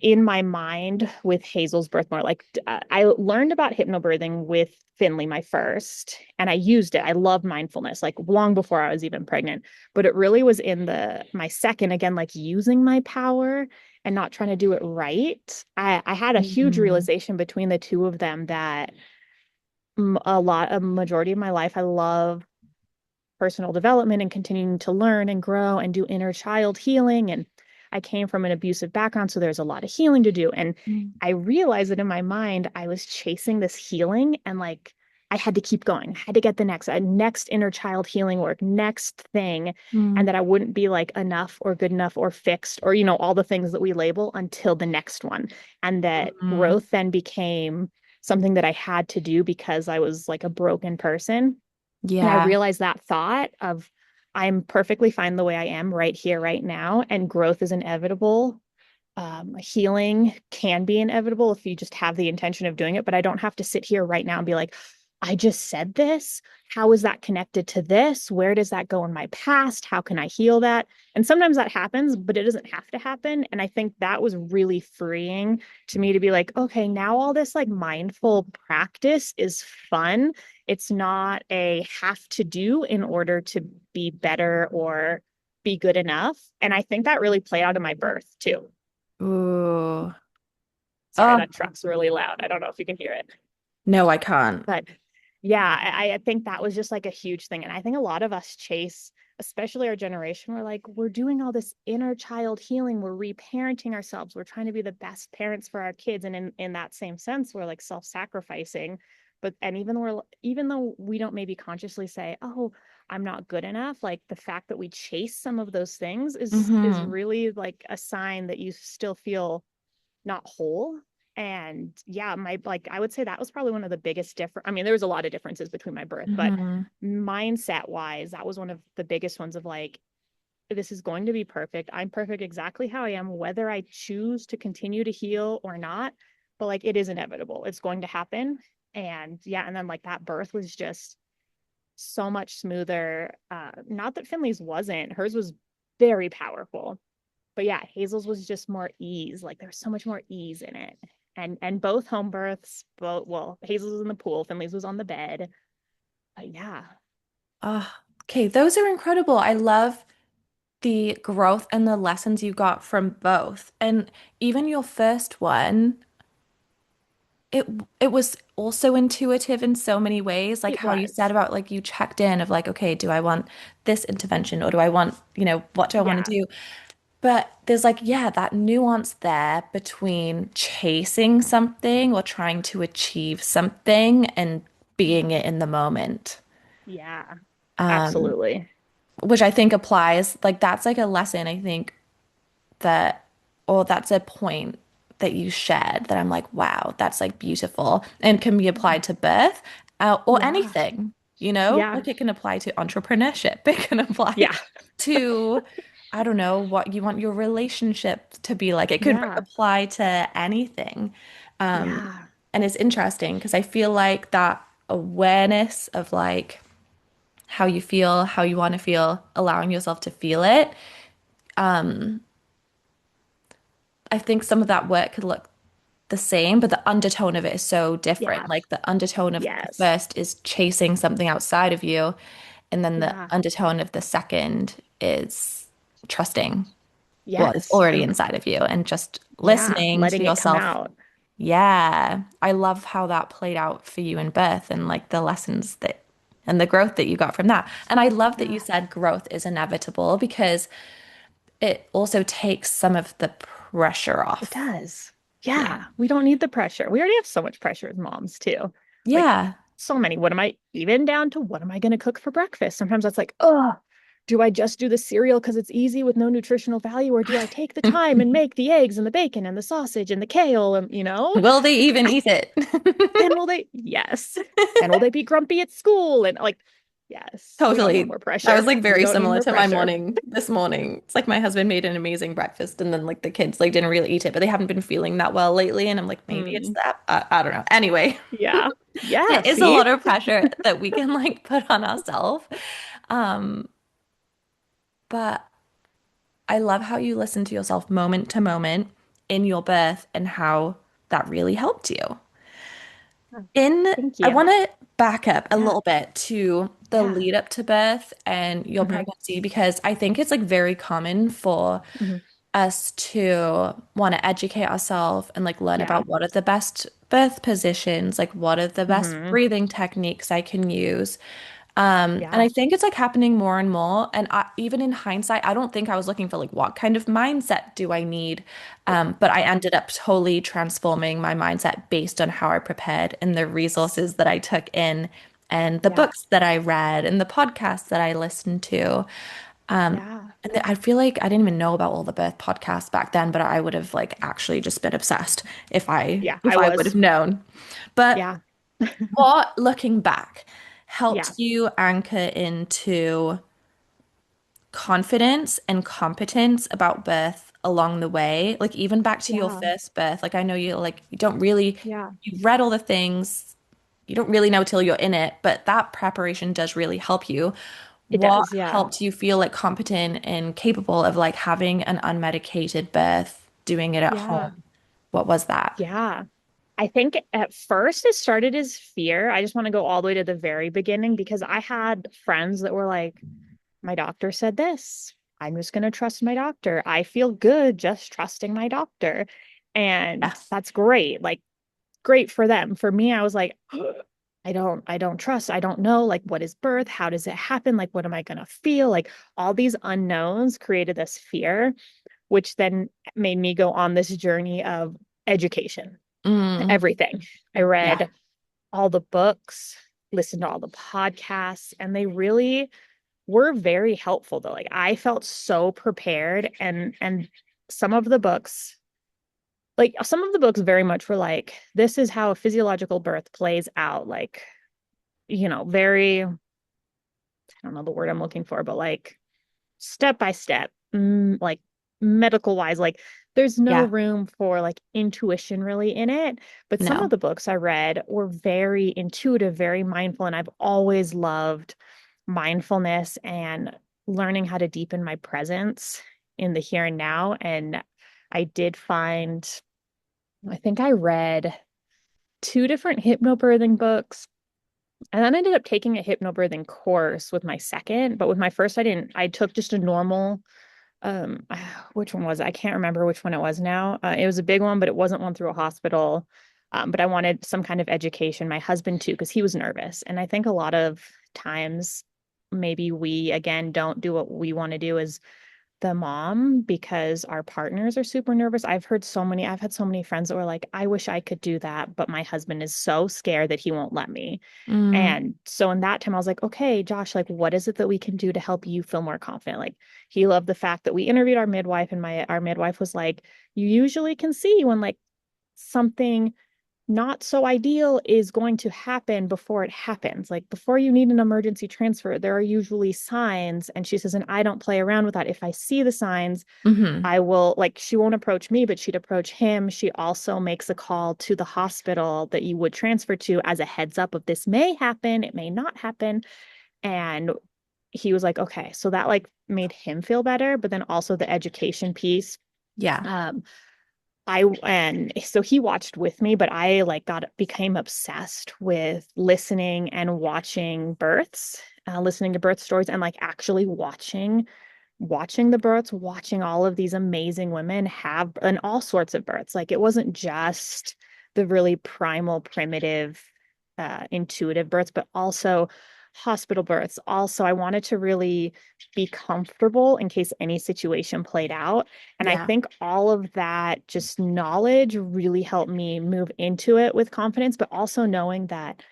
[SPEAKER 2] in my mind with Hazel's birth, more like, I learned about hypnobirthing with Finley, my first, and I used it. I love mindfulness like long before I was even pregnant, but it really was in the my second, again, like using my power and not trying to do it right. I had a huge
[SPEAKER 1] Mhm.
[SPEAKER 2] realization between the two of them that a majority of my life I love personal development and continuing to learn and grow and do inner child healing. And I came from an abusive background, so there's a lot of healing to do. And
[SPEAKER 1] Mm.
[SPEAKER 2] I realized that in my mind, I was chasing this healing, and like, I had to keep going. I had to get the next inner child healing work, next thing. And
[SPEAKER 1] Mm.
[SPEAKER 2] that I wouldn't be like enough or good enough or fixed or, all the things that we label until the next one. And that
[SPEAKER 1] Mm.
[SPEAKER 2] growth then became something that I had to do because I was like a broken person. And I
[SPEAKER 1] Yeah.
[SPEAKER 2] realized that thought of, I'm perfectly fine the way I am right here, right now, and growth is inevitable. Healing can be inevitable if you just have the intention of doing it, but I don't have to sit here right now and be like, I just said this. How is that connected to this? Where does that go in my past? How can I heal that? And sometimes that happens, but it doesn't have to happen. And I think that was really freeing to me to be like, okay, now all this like mindful practice is fun. It's not a have to do in order to be better or be good enough. And I think that really played out in my birth too.
[SPEAKER 1] Ooh.
[SPEAKER 2] Sorry,
[SPEAKER 1] Oh,
[SPEAKER 2] that truck's really loud. I don't know if you can hear it.
[SPEAKER 1] no, I can't.
[SPEAKER 2] But yeah, I think that was just like a huge thing. And I think a lot of us chase, especially our generation, we're like, we're doing all this inner child healing. We're reparenting ourselves. We're trying to be the best parents for our kids. And in that same sense, we're like self-sacrificing. But and even though we don't maybe consciously say, oh, I'm not good enough, like the fact that we chase some of those things is
[SPEAKER 1] Hmm.
[SPEAKER 2] really like a sign that you still feel not whole. And yeah, my like I would say that was probably one of the biggest difference. I mean, there was a lot of differences between my birth, but
[SPEAKER 1] Hmm.
[SPEAKER 2] mindset wise, that was one of the biggest ones of like, this is going to be perfect. I'm perfect exactly how I am, whether I choose to continue to heal or not. But like it is inevitable. It's going to happen. And yeah, and then like that birth was just so much smoother. Not that Finley's wasn't, hers was very powerful, but yeah, Hazel's was just more ease. Like there was so much more ease in it. And both home births, both well, Hazel's was in the pool, Finley's was on the bed. But yeah,
[SPEAKER 1] Oh, okay, those are incredible. I love the growth and the lessons you got from both. And even your first one, it it was also intuitive in so many ways, like
[SPEAKER 2] it
[SPEAKER 1] how you said
[SPEAKER 2] was.
[SPEAKER 1] about like you checked in of like, okay, do I want this intervention or do I want, what do I want to
[SPEAKER 2] Yeah.
[SPEAKER 1] do? But there's like, yeah, that nuance there between chasing something or trying to achieve something and being it in the moment.
[SPEAKER 2] Yeah.
[SPEAKER 1] Um,
[SPEAKER 2] Absolutely.
[SPEAKER 1] which I think applies, like that's like a lesson I think that, or that's a point that you shared that I'm like, wow, that's like beautiful and can be applied to birth, or
[SPEAKER 2] Yeah.
[SPEAKER 1] anything,
[SPEAKER 2] Yeah.
[SPEAKER 1] like it can apply to entrepreneurship. It can apply
[SPEAKER 2] Yeah.
[SPEAKER 1] to, I don't know, what you want your relationship to be like. It could
[SPEAKER 2] Yeah.
[SPEAKER 1] apply to anything. Um,
[SPEAKER 2] Yeah.
[SPEAKER 1] and it's interesting because I feel like that awareness of like how you feel, how you want to feel, allowing yourself to feel it. I think some of that work could look the same, but the undertone of it is so different.
[SPEAKER 2] Yeah.
[SPEAKER 1] Like the undertone of the
[SPEAKER 2] Yes.
[SPEAKER 1] first is chasing something outside of you, and then the
[SPEAKER 2] Yeah.
[SPEAKER 1] undertone of the second is trusting what is
[SPEAKER 2] Yes.
[SPEAKER 1] already
[SPEAKER 2] And
[SPEAKER 1] inside of you and just
[SPEAKER 2] yeah,
[SPEAKER 1] listening to
[SPEAKER 2] letting it come
[SPEAKER 1] yourself.
[SPEAKER 2] out.
[SPEAKER 1] Yeah, I love how that played out for you in birth and like the lessons that and the growth that you got from that. And I love that you
[SPEAKER 2] Yeah.
[SPEAKER 1] said growth is inevitable because it also takes some of the pressure
[SPEAKER 2] It
[SPEAKER 1] off.
[SPEAKER 2] does.
[SPEAKER 1] Yeah.
[SPEAKER 2] Yeah. We don't need the pressure. We already have so much pressure as moms, too. Like,
[SPEAKER 1] Yeah.
[SPEAKER 2] so many. What am I even down to? What am I going to cook for breakfast? Sometimes that's like, oh, do I just do the cereal because it's easy with no nutritional value? Or do I take the time and make the eggs and the bacon and the sausage and the kale? And,
[SPEAKER 1] Will they even eat it?
[SPEAKER 2] and will they? Yes. And will they be grumpy at school? And like, yes, we don't need
[SPEAKER 1] Totally.
[SPEAKER 2] more
[SPEAKER 1] That was
[SPEAKER 2] pressure.
[SPEAKER 1] like
[SPEAKER 2] We
[SPEAKER 1] very
[SPEAKER 2] don't need
[SPEAKER 1] similar
[SPEAKER 2] more
[SPEAKER 1] to my
[SPEAKER 2] pressure.
[SPEAKER 1] morning this morning. It's like my husband made an amazing breakfast and then like the kids like didn't really eat it, but they haven't been feeling that well lately. And I'm like, maybe it's
[SPEAKER 2] Mm,
[SPEAKER 1] that. I don't know. Anyway,
[SPEAKER 2] yeah.
[SPEAKER 1] there
[SPEAKER 2] Yeah.
[SPEAKER 1] is a
[SPEAKER 2] See?
[SPEAKER 1] lot of pressure that we can like put on ourselves. Um, but I love how you listen to yourself moment to moment in your birth and how that really helped you.
[SPEAKER 2] Thank
[SPEAKER 1] I
[SPEAKER 2] you.
[SPEAKER 1] want to back up a
[SPEAKER 2] Yeah.
[SPEAKER 1] little bit to the
[SPEAKER 2] Yeah.
[SPEAKER 1] lead up to birth and your
[SPEAKER 2] Hmm.
[SPEAKER 1] pregnancy because I think it's like very common for
[SPEAKER 2] Hmm.
[SPEAKER 1] us to want to educate ourselves and like learn
[SPEAKER 2] Yeah.
[SPEAKER 1] about what are the best birth positions, like what are the best
[SPEAKER 2] Hmm.
[SPEAKER 1] breathing techniques I can use. And
[SPEAKER 2] Yeah.
[SPEAKER 1] I think it's like happening more and more. And even in hindsight, I don't think I was looking for like what kind of mindset do I need. But I
[SPEAKER 2] Yeah.
[SPEAKER 1] ended up totally transforming my mindset based on how I prepared and the resources that I took in and the
[SPEAKER 2] Yeah.
[SPEAKER 1] books that I read and the podcasts that I listened to.
[SPEAKER 2] Yeah.
[SPEAKER 1] I feel like I didn't even know about all the birth podcasts back then, but I would have like actually just been obsessed
[SPEAKER 2] Yeah.
[SPEAKER 1] if
[SPEAKER 2] I
[SPEAKER 1] I would have
[SPEAKER 2] was.
[SPEAKER 1] known. But
[SPEAKER 2] Yeah.
[SPEAKER 1] what, looking back,
[SPEAKER 2] Yeah.
[SPEAKER 1] helped you anchor into confidence and competence about birth along the way? Like even back to your
[SPEAKER 2] Yeah.
[SPEAKER 1] first birth, like I know you don't really
[SPEAKER 2] Yeah.
[SPEAKER 1] you've read all the things, you don't really know till you're in it, but that preparation does really help you.
[SPEAKER 2] It
[SPEAKER 1] What
[SPEAKER 2] does, yeah.
[SPEAKER 1] helped you feel like competent and capable of like having an unmedicated birth, doing it at
[SPEAKER 2] Yeah.
[SPEAKER 1] home? What was that?
[SPEAKER 2] Yeah. I think at first it started as fear. I just want to go all the way to the very beginning because I had friends that were like, my doctor said this. I'm just going to trust my doctor. I feel good just trusting my doctor. And
[SPEAKER 1] Yes.
[SPEAKER 2] that's great. Like, great for them. For me, I was like, I don't trust. I don't know. Like, what is birth? How does it happen? Like, what am I going to feel? Like, all these unknowns created this fear, which then made me go on this journey of education,
[SPEAKER 1] Mm,
[SPEAKER 2] everything. I
[SPEAKER 1] yeah.
[SPEAKER 2] read all the books, listened to all the podcasts, and they really were very helpful though. Like I felt so prepared and some of the books some of the books very much were like, this is how a physiological birth plays out. Like, very, I don't know the word I'm looking for, but like step by step, like medical wise, like there's no
[SPEAKER 1] Yeah.
[SPEAKER 2] room for like intuition really in it. But some of
[SPEAKER 1] No.
[SPEAKER 2] the books I read were very intuitive, very mindful. And I've always loved mindfulness and learning how to deepen my presence in the here and now. And I did find, I think I read two different hypnobirthing books. And then I ended up taking a hypnobirthing course with my second, but with my first, I didn't. I took just a normal which one was it? I can't remember which one it was now. It was a big one, but it wasn't one through a hospital. But I wanted some kind of education. My husband too, because he was nervous. And I think a lot of times maybe we again don't do what we want to do as the mom because our partners are super nervous. I've had so many friends that were like, I wish I could do that, but my husband is so scared that he won't let me.
[SPEAKER 1] Mm,
[SPEAKER 2] And so in that time, I was like, okay, Josh, like, what is it that we can do to help you feel more confident? Like, he loved the fact that we interviewed our midwife, and our midwife was like, you usually can see when like something not so ideal is going to happen before it happens. Like before you need an emergency transfer, there are usually signs. And she says, and I don't play around with that. If I see the signs,
[SPEAKER 1] hmm.
[SPEAKER 2] I will like she won't approach me, but she'd approach him. She also makes a call to the hospital that you would transfer to as a heads up of this may happen, it may not happen. And he was like, okay, so that like made him feel better, but then also the education piece.
[SPEAKER 1] Yeah.
[SPEAKER 2] Um, and so he watched with me, but I like became obsessed with listening and watching births, listening to birth stories and like actually watching the births, watching all of these amazing women have and all sorts of births. Like it wasn't just the really primal, primitive, intuitive births, but also hospital births. Also, I wanted to really be comfortable in case any situation played out. And I
[SPEAKER 1] Yeah.
[SPEAKER 2] think all of that just knowledge really helped me move into it with confidence, but also knowing that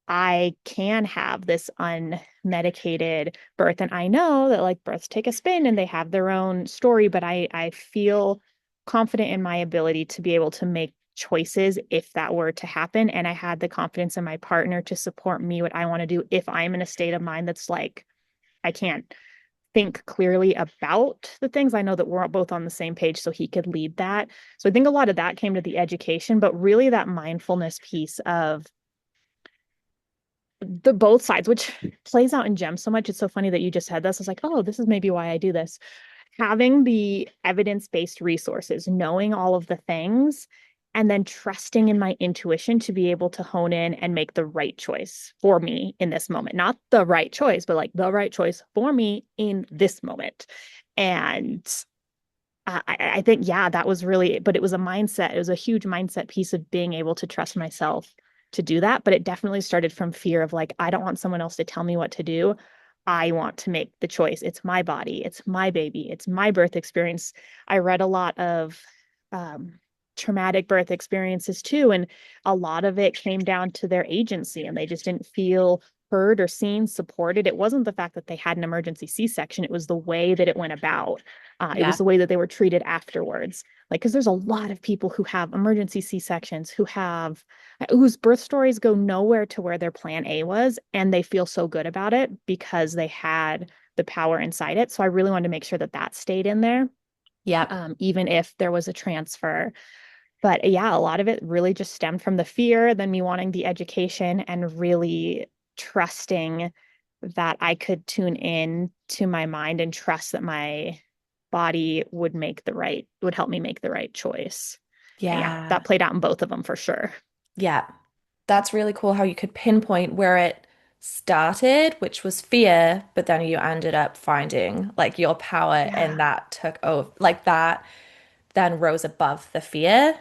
[SPEAKER 2] I can have this unmedicated birth. And I know that like births take a spin and they have their own story, but I feel confident in my ability to be able to make choices if that were to happen. And I had the confidence in my partner to support me what I want to do if I'm in a state of mind that's like, I can't think clearly about the things. I know that we're both on the same page, so he could lead that. So I think a lot of that came to the education, but really that mindfulness piece of the both sides, which plays out in Gem so much. It's so funny that you just said this. I was like, oh, this is maybe why I do this. Having the evidence-based resources, knowing all of the things, and then trusting in my intuition to be able to hone in and make the right choice for me in this moment. Not the right choice, but like the right choice for me in this moment. And I think, yeah, that was really, but it was a mindset. It was a huge mindset piece of being able to trust myself to do that. But it definitely started from fear of like, I don't want someone else to tell me what to do. I want to make the choice. It's my body, it's my baby, it's my birth experience. I read a lot of um, traumatic birth experiences too. And a lot of it came down to their agency and they just didn't feel heard or seen, supported. It wasn't the fact that they had an emergency C-section, it was the way that it went about. It was
[SPEAKER 1] Yeah.
[SPEAKER 2] the way that they were treated afterwards. Like, because there's a lot of people who have emergency C-sections, whose birth stories go nowhere to where their plan A was, and they feel so good about it because they had the power inside it. So I really wanted to make sure that that stayed in there,
[SPEAKER 1] Yep.
[SPEAKER 2] even if there was a transfer. But yeah, a lot of it really just stemmed from the fear, then me wanting the education and really trusting that I could tune in to my mind and trust that my body would help me make the right choice. And yeah,
[SPEAKER 1] Yeah.
[SPEAKER 2] that played out in both of them for sure.
[SPEAKER 1] Yeah. That's really cool how you could pinpoint where it started, which was fear, but then you ended up finding like your power and
[SPEAKER 2] Yeah.
[SPEAKER 1] that took over, like that then rose above the fear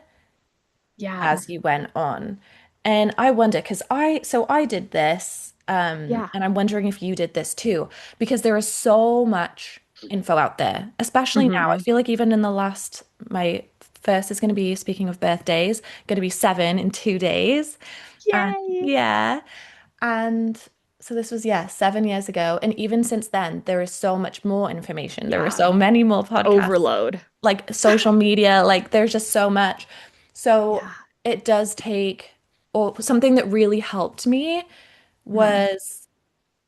[SPEAKER 2] Yeah.
[SPEAKER 1] as you went on. And I wonder, because I did this,
[SPEAKER 2] Yeah.
[SPEAKER 1] and I'm wondering if you did this too, because there is so much info out there, especially now. I
[SPEAKER 2] Hmm.
[SPEAKER 1] feel like even in the last, my first is going to be, speaking of birthdays, going to be 7 in 2 days. And
[SPEAKER 2] Yay.
[SPEAKER 1] yeah. And so this was, yeah, 7 years ago. And even since then, there is so much more information. There are
[SPEAKER 2] Yeah.
[SPEAKER 1] so many more podcasts,
[SPEAKER 2] Overload.
[SPEAKER 1] like social media, like there's just so much. So
[SPEAKER 2] Yeah.
[SPEAKER 1] it does take, or something that really helped me
[SPEAKER 2] Mhm.
[SPEAKER 1] was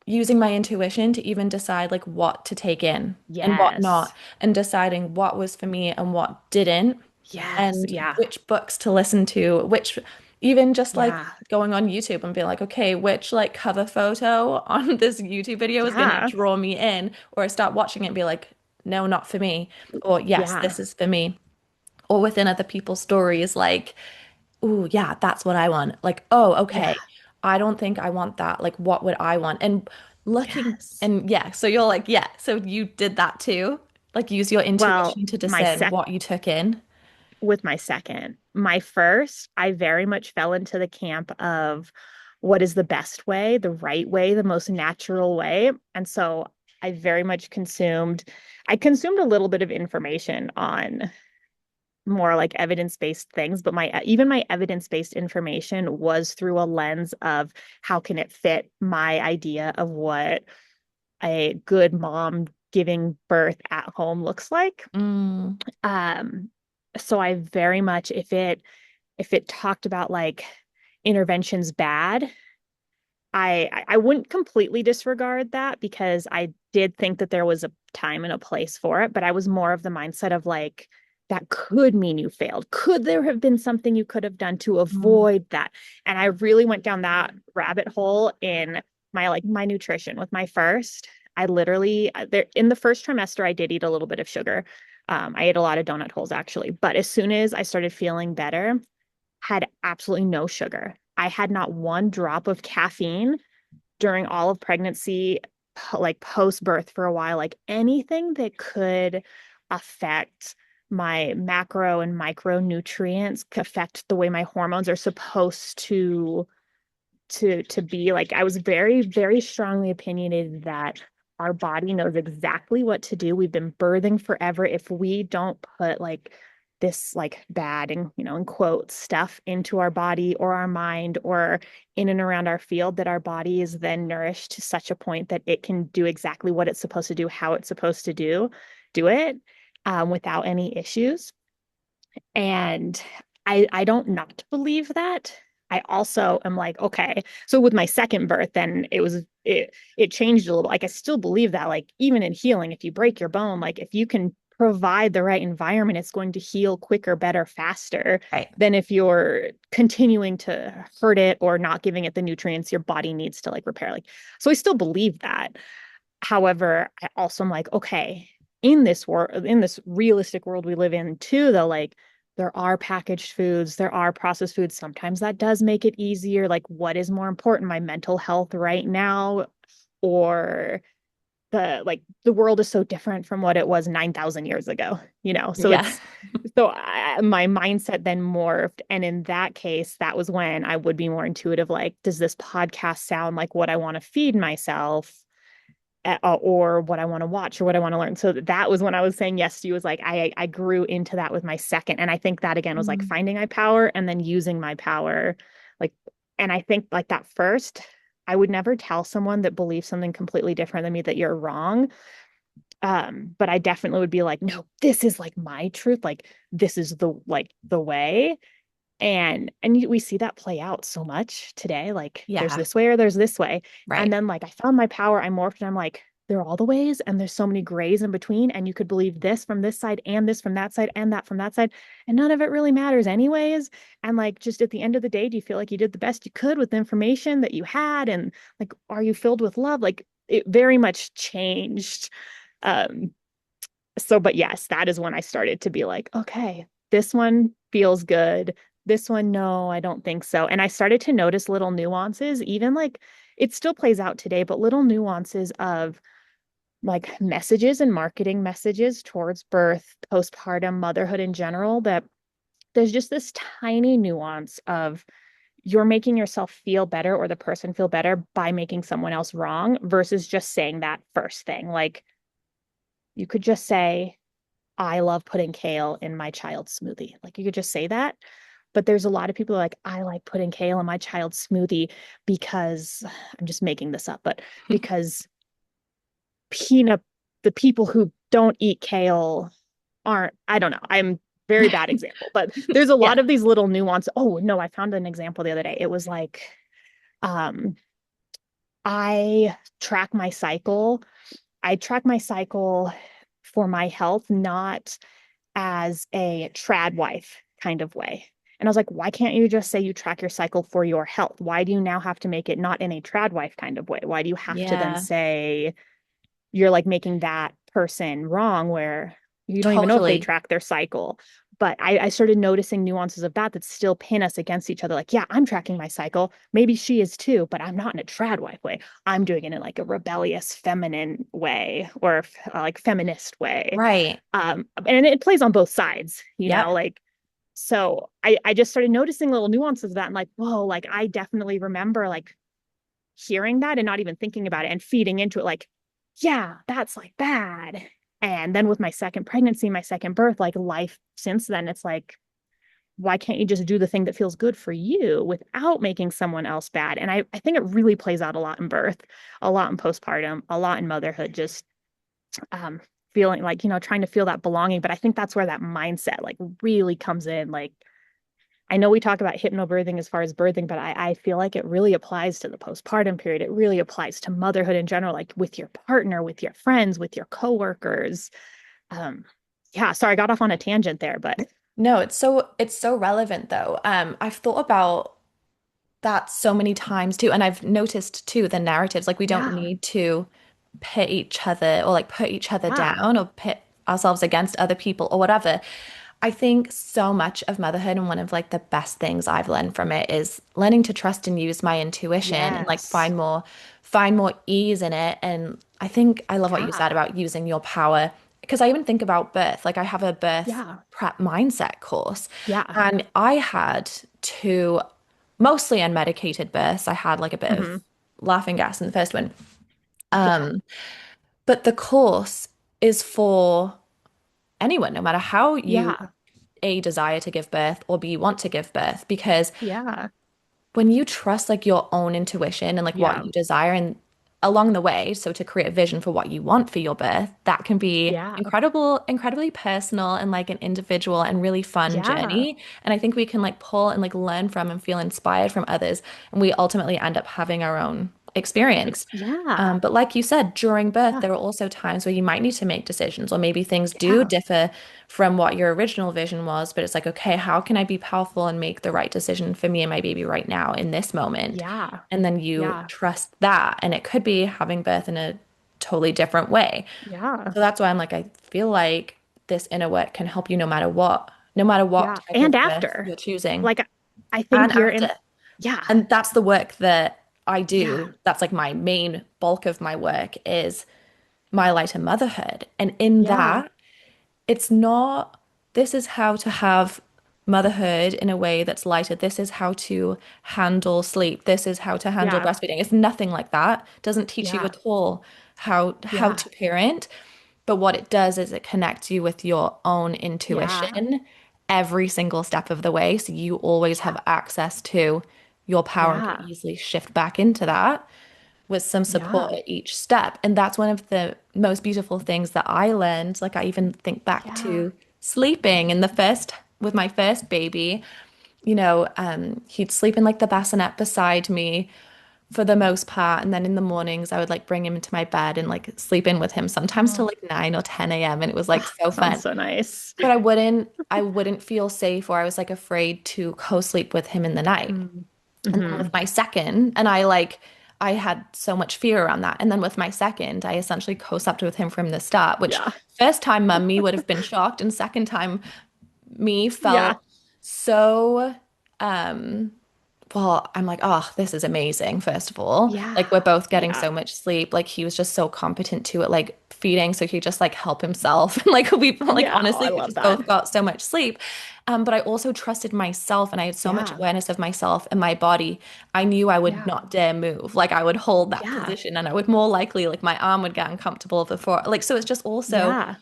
[SPEAKER 1] using my intuition to even decide like what to take in and what not,
[SPEAKER 2] Yes.
[SPEAKER 1] and deciding what was for me and what didn't,
[SPEAKER 2] Yes.
[SPEAKER 1] and
[SPEAKER 2] Yeah.
[SPEAKER 1] which books to listen to, which even just like
[SPEAKER 2] Yeah.
[SPEAKER 1] going on YouTube and being like, okay, which like cover photo on this YouTube video is going to
[SPEAKER 2] Yeah.
[SPEAKER 1] draw me in, or I start watching it and be like, no, not for me, or yes,
[SPEAKER 2] Yeah.
[SPEAKER 1] this is for me, or within other people's stories, like, oh, yeah, that's what I want. Like, oh,
[SPEAKER 2] Yeah.
[SPEAKER 1] okay, I don't think I want that. Like, what would I want? And looking,
[SPEAKER 2] Yes.
[SPEAKER 1] and yeah, so you're like, yeah, so you did that too. Like, use your
[SPEAKER 2] Well,
[SPEAKER 1] intuition to
[SPEAKER 2] my
[SPEAKER 1] discern
[SPEAKER 2] sec
[SPEAKER 1] what you took in.
[SPEAKER 2] with my second. My first, I very much fell into the camp of what is the best way, the right way, the most natural way. And so I very much I consumed a little bit of information on more like evidence-based things, but my even my evidence-based information was through a lens of how can it fit my idea of what a good mom giving birth at home looks like.
[SPEAKER 1] Mm,
[SPEAKER 2] Um, so I very much, if it talked about like interventions bad, I wouldn't completely disregard that because I did think that there was a time and a place for it, but I was more of the mindset of like that could mean you failed. Could there have been something you could have done to
[SPEAKER 1] mm,
[SPEAKER 2] avoid that? And I really went down that rabbit hole in my nutrition with my first. I literally there in the first trimester I did eat a little bit of sugar. I ate a lot of donut holes actually, but as soon as I started feeling better, had absolutely no sugar. I had not one drop of caffeine during all of pregnancy, like post birth for a while, like anything that could affect my macro and micronutrients, affect the way my hormones are supposed to be. Like I was very very strongly opinionated that our body knows exactly what to do. We've been birthing forever. If we don't put like this like bad and in quotes stuff into our body or our mind or in and around our field, that our body is then nourished to such a point that it can do exactly what it's supposed to do, how it's supposed to do it, without any issues. And I don't not believe that. I also am like, okay, so with my second birth, then it changed a little. Like I still believe that, like even in healing, if you break your bone, like if you can provide the right environment, it's going to heal quicker, better, faster
[SPEAKER 1] right.
[SPEAKER 2] than if you're continuing to hurt it or not giving it the nutrients your body needs to like repair. Like, so I still believe that. However, I also am like, okay, in this world, in this realistic world we live in too, though, like there are packaged foods, there are processed foods. Sometimes that does make it easier. Like, what is more important, my mental health right now, or the world is so different from what it was 9,000 years ago, So
[SPEAKER 1] Yeah.
[SPEAKER 2] my mindset then morphed. And in that case, that was when I would be more intuitive. Like, does this podcast sound like what I want to feed myself? Or what I want to watch or what I want to learn. So that was when I was saying yes to you, was like I grew into that with my second. And I think that again was like
[SPEAKER 1] Mm,
[SPEAKER 2] finding my power and then using my power. Like, and I think like that first, I would never tell someone that believes something completely different than me that you're wrong. But I definitely would be like, no, this is like my truth. Like this is the way. And we see that play out so much today. Like there's
[SPEAKER 1] yeah.
[SPEAKER 2] this way or there's this way. And
[SPEAKER 1] Right.
[SPEAKER 2] then like I found my power, I morphed, and I'm like, there are all the ways and there's so many grays in between. And you could believe this from this side and this from that side and that from that side. And none of it really matters anyways. And like just at the end of the day, do you feel like you did the best you could with the information that you had? And like, are you filled with love? Like it very much changed. Um, but yes, that is when I started to be like, okay, this one feels good. This one, no, I don't think so. And I started to notice little nuances, even like it still plays out today, but little nuances of like messages and marketing messages towards birth, postpartum, motherhood in general, that there's just this tiny nuance of you're making yourself feel better or the person feel better by making someone else wrong versus just saying that first thing. Like you could just say, I love putting kale in my child's smoothie. Like you could just say that. But there's a lot of people who are like, I like putting kale in my child's smoothie because I'm just making this up, but because peanut, the people who don't eat kale aren't, I don't know. I'm very bad example, but there's a
[SPEAKER 1] Yeah.
[SPEAKER 2] lot of these little nuances. Oh no, I found an example the other day. It was like, um, I track my cycle. I track my cycle for my health, not as a trad wife kind of way. And I was like, why can't you just say you track your cycle for your health? Why do you now have to make it not in a trad wife kind of way? Why do you have to then
[SPEAKER 1] Yeah,
[SPEAKER 2] say you're like making that person wrong where you don't even know if they
[SPEAKER 1] totally.
[SPEAKER 2] track their cycle? But I started noticing nuances of that that still pin us against each other. Like, yeah, I'm tracking my cycle. Maybe she is too, but I'm not in a trad wife way. I'm doing it in like a rebellious feminine way or like feminist way.
[SPEAKER 1] Right.
[SPEAKER 2] And it plays on both sides,
[SPEAKER 1] Yep.
[SPEAKER 2] like so I just started noticing little nuances of that and like, whoa, like I definitely remember like hearing that and not even thinking about it and feeding into it like, yeah, that's like bad. And then with my second pregnancy, my second birth, like life since then, it's like, why can't you just do the thing that feels good for you without making someone else bad? And I think it really plays out a lot in birth, a lot in postpartum, a lot in motherhood, just um feeling like, trying to feel that belonging. But I think that's where that mindset like really comes in. Like I know we talk about hypnobirthing as far as birthing, but I feel like it really applies to the postpartum period. It really applies to motherhood in general, like with your partner, with your friends, with your coworkers. Um, yeah, sorry, I got off on a tangent there, but
[SPEAKER 1] No, it's so relevant though. I've thought about that so many times too, and I've noticed too the narratives, like we don't
[SPEAKER 2] yeah,
[SPEAKER 1] need to pit each other or like put each other
[SPEAKER 2] yeah,
[SPEAKER 1] down or pit ourselves against other people or whatever. I think so much of motherhood and one of like the best things I've learned from it is learning to trust and use my intuition and like
[SPEAKER 2] yes,
[SPEAKER 1] find more ease in it. And I think I love what you said
[SPEAKER 2] yeah,
[SPEAKER 1] about using your power because I even think about birth. Like I have a birth
[SPEAKER 2] yeah,
[SPEAKER 1] prep mindset course
[SPEAKER 2] yeah,
[SPEAKER 1] and I had two mostly unmedicated births. I had like a bit of
[SPEAKER 2] hmm,
[SPEAKER 1] laughing gas in the first one.
[SPEAKER 2] yeah,
[SPEAKER 1] Um, but the course is for anyone, no matter how you
[SPEAKER 2] yeah,
[SPEAKER 1] A, desire to give birth or B, want to give birth. Because
[SPEAKER 2] yeah,
[SPEAKER 1] when you trust like your own intuition and like what
[SPEAKER 2] yeah,
[SPEAKER 1] you desire and along the way, so to create a vision for what you want for your birth, that can be
[SPEAKER 2] yeah,
[SPEAKER 1] incredibly personal and like an individual and really fun
[SPEAKER 2] yeah,
[SPEAKER 1] journey. And I think we can like pull and like learn from and feel inspired from others. And we ultimately end up having our own experience.
[SPEAKER 2] yeah,
[SPEAKER 1] But like you said, during birth,
[SPEAKER 2] yeah,
[SPEAKER 1] there are also times where you might need to make decisions, or maybe things do
[SPEAKER 2] yeah,
[SPEAKER 1] differ from what your original vision was. But it's like, okay, how can I be powerful and make the right decision for me and my baby right now in this moment?
[SPEAKER 2] yeah,
[SPEAKER 1] And then you
[SPEAKER 2] yeah,
[SPEAKER 1] trust that. And it could be having birth in a totally different way.
[SPEAKER 2] yeah,
[SPEAKER 1] So that's why I'm like, I feel like this inner work can help you no matter what
[SPEAKER 2] yeah.
[SPEAKER 1] type
[SPEAKER 2] And
[SPEAKER 1] of birth
[SPEAKER 2] after,
[SPEAKER 1] you're choosing
[SPEAKER 2] like, I
[SPEAKER 1] and
[SPEAKER 2] think you're
[SPEAKER 1] after.
[SPEAKER 2] in, yeah,
[SPEAKER 1] And that's the work that I
[SPEAKER 2] yeah,
[SPEAKER 1] do. That's like my main bulk of my work is my lighter motherhood. And in
[SPEAKER 2] yeah,
[SPEAKER 1] that, it's not, this is how to have motherhood in a way that's lighter. This is how to handle sleep. This is how to handle
[SPEAKER 2] yeah,
[SPEAKER 1] breastfeeding. It's nothing like that. It doesn't teach you
[SPEAKER 2] yeah,
[SPEAKER 1] at all how
[SPEAKER 2] yeah,
[SPEAKER 1] to parent. But what it does is it connects you with your own
[SPEAKER 2] yeah,
[SPEAKER 1] intuition every single step of the way. So you always
[SPEAKER 2] yeah,
[SPEAKER 1] have access to your power and can
[SPEAKER 2] yeah,
[SPEAKER 1] easily shift back into that with some support
[SPEAKER 2] yeah,
[SPEAKER 1] at each step. And that's one of the most beautiful things that I learned. Like I even think back
[SPEAKER 2] yeah,
[SPEAKER 1] to sleeping in the first with my first baby, he'd sleep in like the bassinet beside me, for the most part. And then in the mornings, I would like bring him into my bed and like sleep in with him sometimes till
[SPEAKER 2] Oh,
[SPEAKER 1] like 9 or 10 a.m. And it was like
[SPEAKER 2] oh,
[SPEAKER 1] so
[SPEAKER 2] sounds
[SPEAKER 1] fun.
[SPEAKER 2] so nice.
[SPEAKER 1] But I wouldn't feel safe or I was like afraid to co-sleep with him in the night.
[SPEAKER 2] Mm.
[SPEAKER 1] And then with
[SPEAKER 2] Hmm.
[SPEAKER 1] my second, I had so much fear around that. And then with my second, I essentially co-slept with him from the start, which
[SPEAKER 2] Yeah.
[SPEAKER 1] first time me would have been shocked, and second time me
[SPEAKER 2] Yeah.
[SPEAKER 1] felt so um well, I'm like, oh, this is amazing, first of all. Like, we're
[SPEAKER 2] Yeah.
[SPEAKER 1] both getting
[SPEAKER 2] Yeah.
[SPEAKER 1] so much sleep. Like, he was just so competent to it, like feeding, so he just like help himself. And like like
[SPEAKER 2] Yeah. Oh,
[SPEAKER 1] honestly,
[SPEAKER 2] I
[SPEAKER 1] we
[SPEAKER 2] love
[SPEAKER 1] just
[SPEAKER 2] that.
[SPEAKER 1] both got so much sleep. But I also trusted myself and I had so much
[SPEAKER 2] Yeah.
[SPEAKER 1] awareness of myself and my body. I knew I would
[SPEAKER 2] Yeah.
[SPEAKER 1] not dare move. Like I would hold that
[SPEAKER 2] Yeah.
[SPEAKER 1] position and I would more likely like my arm would get uncomfortable before. Like, so it's just also,
[SPEAKER 2] Yeah.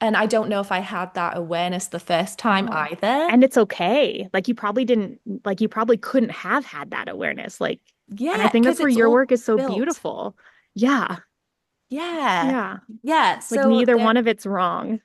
[SPEAKER 1] and I don't know if I had that awareness the first time
[SPEAKER 2] No.
[SPEAKER 1] either.
[SPEAKER 2] And it's okay. Like you probably didn't, like you probably couldn't have had that awareness. Like, and I
[SPEAKER 1] Yeah,
[SPEAKER 2] think
[SPEAKER 1] because
[SPEAKER 2] that's where
[SPEAKER 1] it's
[SPEAKER 2] your
[SPEAKER 1] all
[SPEAKER 2] work is so
[SPEAKER 1] built.
[SPEAKER 2] beautiful. Yeah.
[SPEAKER 1] Yeah.
[SPEAKER 2] Yeah.
[SPEAKER 1] Yeah.
[SPEAKER 2] Like
[SPEAKER 1] So
[SPEAKER 2] neither
[SPEAKER 1] there,
[SPEAKER 2] one of it's wrong.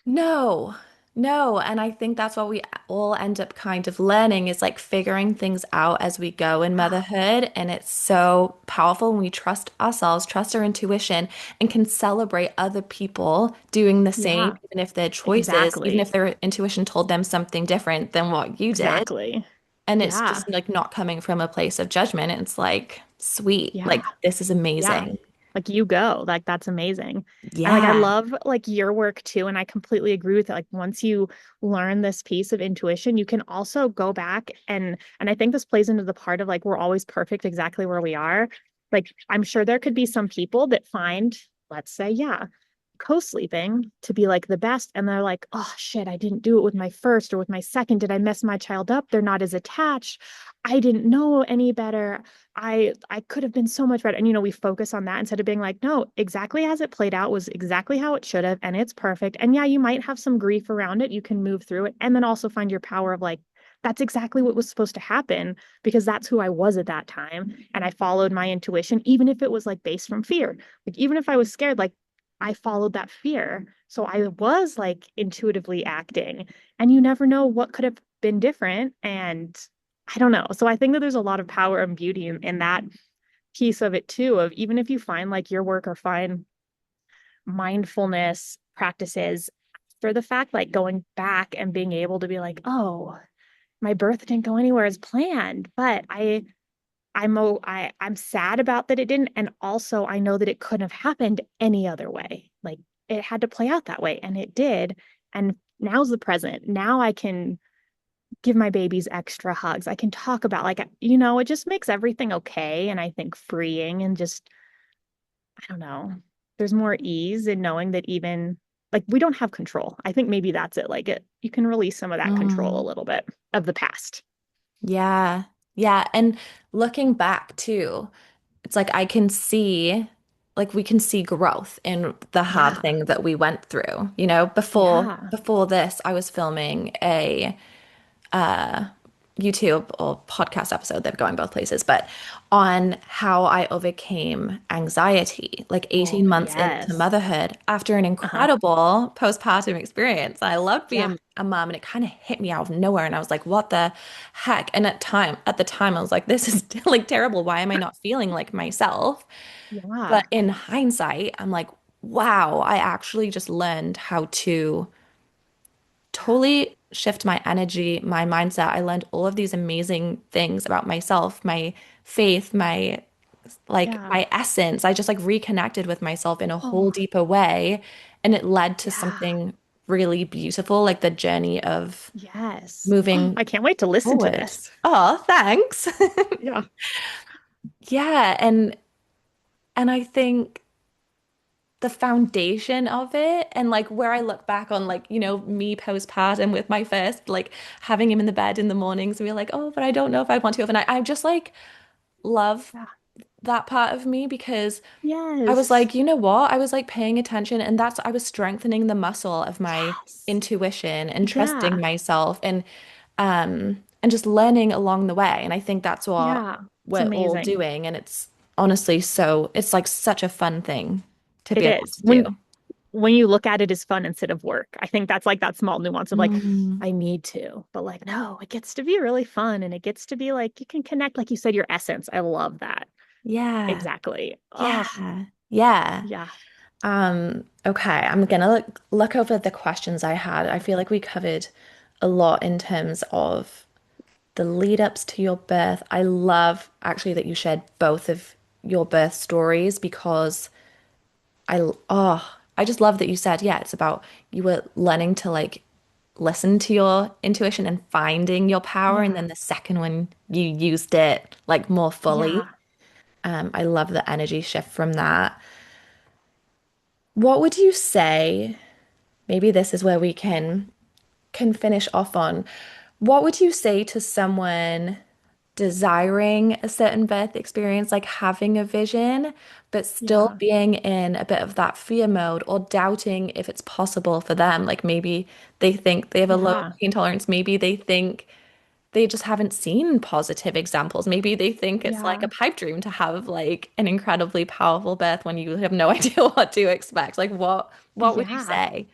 [SPEAKER 1] no, no. And I think that's what we all end up kind of learning is like figuring things out as we go in
[SPEAKER 2] Yeah.
[SPEAKER 1] motherhood. And it's so powerful when we trust ourselves, trust our intuition, and can celebrate other people doing the same,
[SPEAKER 2] Yeah.
[SPEAKER 1] even if their choices, even if
[SPEAKER 2] Exactly.
[SPEAKER 1] their intuition told them something different than what you did.
[SPEAKER 2] Exactly.
[SPEAKER 1] And it's
[SPEAKER 2] Yeah.
[SPEAKER 1] just like not coming from a place of judgment. It's like, sweet,
[SPEAKER 2] Yeah.
[SPEAKER 1] like this is
[SPEAKER 2] Yeah.
[SPEAKER 1] amazing.
[SPEAKER 2] Like you go. Like that's amazing. And like I
[SPEAKER 1] Yeah.
[SPEAKER 2] love like your work too. And I completely agree with it. Like once you learn this piece of intuition, you can also go back and I think this plays into the part of like we're always perfect exactly where we are. Like I'm sure there could be some people that find, let's say, yeah, co-sleeping to be like the best. And they're like, oh shit, I didn't do it with my first or with my second. Did I mess my child up? They're not as attached. I didn't know any better. I could have been so much better. And we focus on that instead of being like, no, exactly as it played out was exactly how it should have, and it's perfect. And yeah, you might have some grief around it. You can move through it and then also find your power of like, that's exactly what was supposed to happen because that's who I was at that time. And I followed my intuition, even if it was like based from fear. Like, even if I was scared, like I followed that fear. So I was like intuitively acting, and you never know what could have been different. And I don't know. So I think that there's a lot of power and beauty in that piece of it too, of even if you find like your work or find mindfulness practices for the fact, like going back and being able to be like, oh, my birth didn't go anywhere as planned, but I'm sad about that it didn't. And also I know that it couldn't have happened any other way. Like it had to play out that way and it did. And now's the present. Now I can give my babies extra hugs. I can talk about like, it just makes everything okay. And I think freeing and just, I don't know, there's more ease in knowing that even like we don't have control. I think maybe that's it. Like you can release some of that control a
[SPEAKER 1] Mm.
[SPEAKER 2] little bit of the past.
[SPEAKER 1] Yeah. Yeah. And looking back too, it's like I can see, like we can see growth in the hard
[SPEAKER 2] Yeah.
[SPEAKER 1] thing that we went through.
[SPEAKER 2] Yeah.
[SPEAKER 1] Before this, I was filming a YouTube or podcast episode, they're going both places, but on how I overcame anxiety, like
[SPEAKER 2] Oh,
[SPEAKER 1] 18 months into
[SPEAKER 2] yes.
[SPEAKER 1] motherhood after an
[SPEAKER 2] Uh-huh.
[SPEAKER 1] incredible postpartum experience. I loved
[SPEAKER 2] Yeah.
[SPEAKER 1] being a mom and it kind of hit me out of nowhere. And I was like, what the heck? And at the time, I was like, this is like terrible. Why am I not feeling like myself?
[SPEAKER 2] Yeah.
[SPEAKER 1] But in hindsight, I'm like, wow, I actually just learned how to totally shift my energy, my mindset. I learned all of these amazing things about myself, my faith, my
[SPEAKER 2] Yeah.
[SPEAKER 1] my essence. I just like reconnected with myself in a whole
[SPEAKER 2] Oh,
[SPEAKER 1] deeper way. And it led to
[SPEAKER 2] yeah.
[SPEAKER 1] something really beautiful, like the journey of
[SPEAKER 2] Yes. Oh,
[SPEAKER 1] moving
[SPEAKER 2] I can't wait to listen to
[SPEAKER 1] forward.
[SPEAKER 2] this.
[SPEAKER 1] Oh, thanks.
[SPEAKER 2] Yeah.
[SPEAKER 1] Yeah, and I think the foundation of it and like where I look back on like, me postpartum with my first, like having him in the bed in the mornings, we were like, oh, but I don't know if I want to overnight. I just like love
[SPEAKER 2] Yeah.
[SPEAKER 1] that part of me because I was
[SPEAKER 2] Yes.
[SPEAKER 1] like, you know what? I was like paying attention and I was strengthening the muscle of my
[SPEAKER 2] Yes.
[SPEAKER 1] intuition and trusting
[SPEAKER 2] Yeah.
[SPEAKER 1] myself and just learning along the way. And I think that's what
[SPEAKER 2] Yeah. It's
[SPEAKER 1] we're all
[SPEAKER 2] amazing.
[SPEAKER 1] doing. And it's honestly it's like such a fun thing to be
[SPEAKER 2] It
[SPEAKER 1] able
[SPEAKER 2] is.
[SPEAKER 1] to
[SPEAKER 2] When
[SPEAKER 1] do.
[SPEAKER 2] when you look at it as fun instead of work. I think that's like that small nuance of like,
[SPEAKER 1] Mm,
[SPEAKER 2] I need to, but like, no, it gets to be really fun and it gets to be like you can connect, like you said, your essence. I love that.
[SPEAKER 1] yeah.
[SPEAKER 2] Exactly. Oh,
[SPEAKER 1] Yeah. Yeah.
[SPEAKER 2] yeah.
[SPEAKER 1] Okay, I'm gonna look over the questions I had. I feel like we covered a lot in terms of the lead ups to your birth. I love actually that you shared both of your birth stories because I just love that you said, yeah, it's about you were learning to like listen to your intuition and finding your power, and
[SPEAKER 2] Yeah.
[SPEAKER 1] then the second one you used it like more fully.
[SPEAKER 2] Yeah.
[SPEAKER 1] I love the energy shift from that. What would you say? Maybe this is where we can finish off on. What would you say to someone desiring a certain birth experience, like having a vision, but still
[SPEAKER 2] Yeah.
[SPEAKER 1] being in a bit of that fear mode or doubting if it's possible for them? Like maybe they think they have a low
[SPEAKER 2] Yeah.
[SPEAKER 1] pain tolerance. Maybe they think they just haven't seen positive examples. Maybe they think it's like a
[SPEAKER 2] Yeah.
[SPEAKER 1] pipe dream to have like an incredibly powerful birth when you have no idea what to expect. Like what would you
[SPEAKER 2] Yeah.
[SPEAKER 1] say?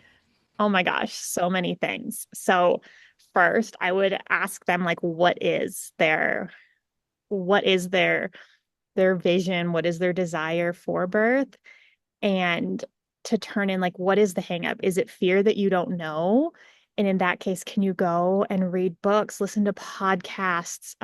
[SPEAKER 2] Oh my gosh, so many things. So first, I would ask them like what is their vision, what is their desire for birth? And to turn in like what is the hang up? Is it fear that you don't know? And in that case, can you go and read books, listen to podcasts,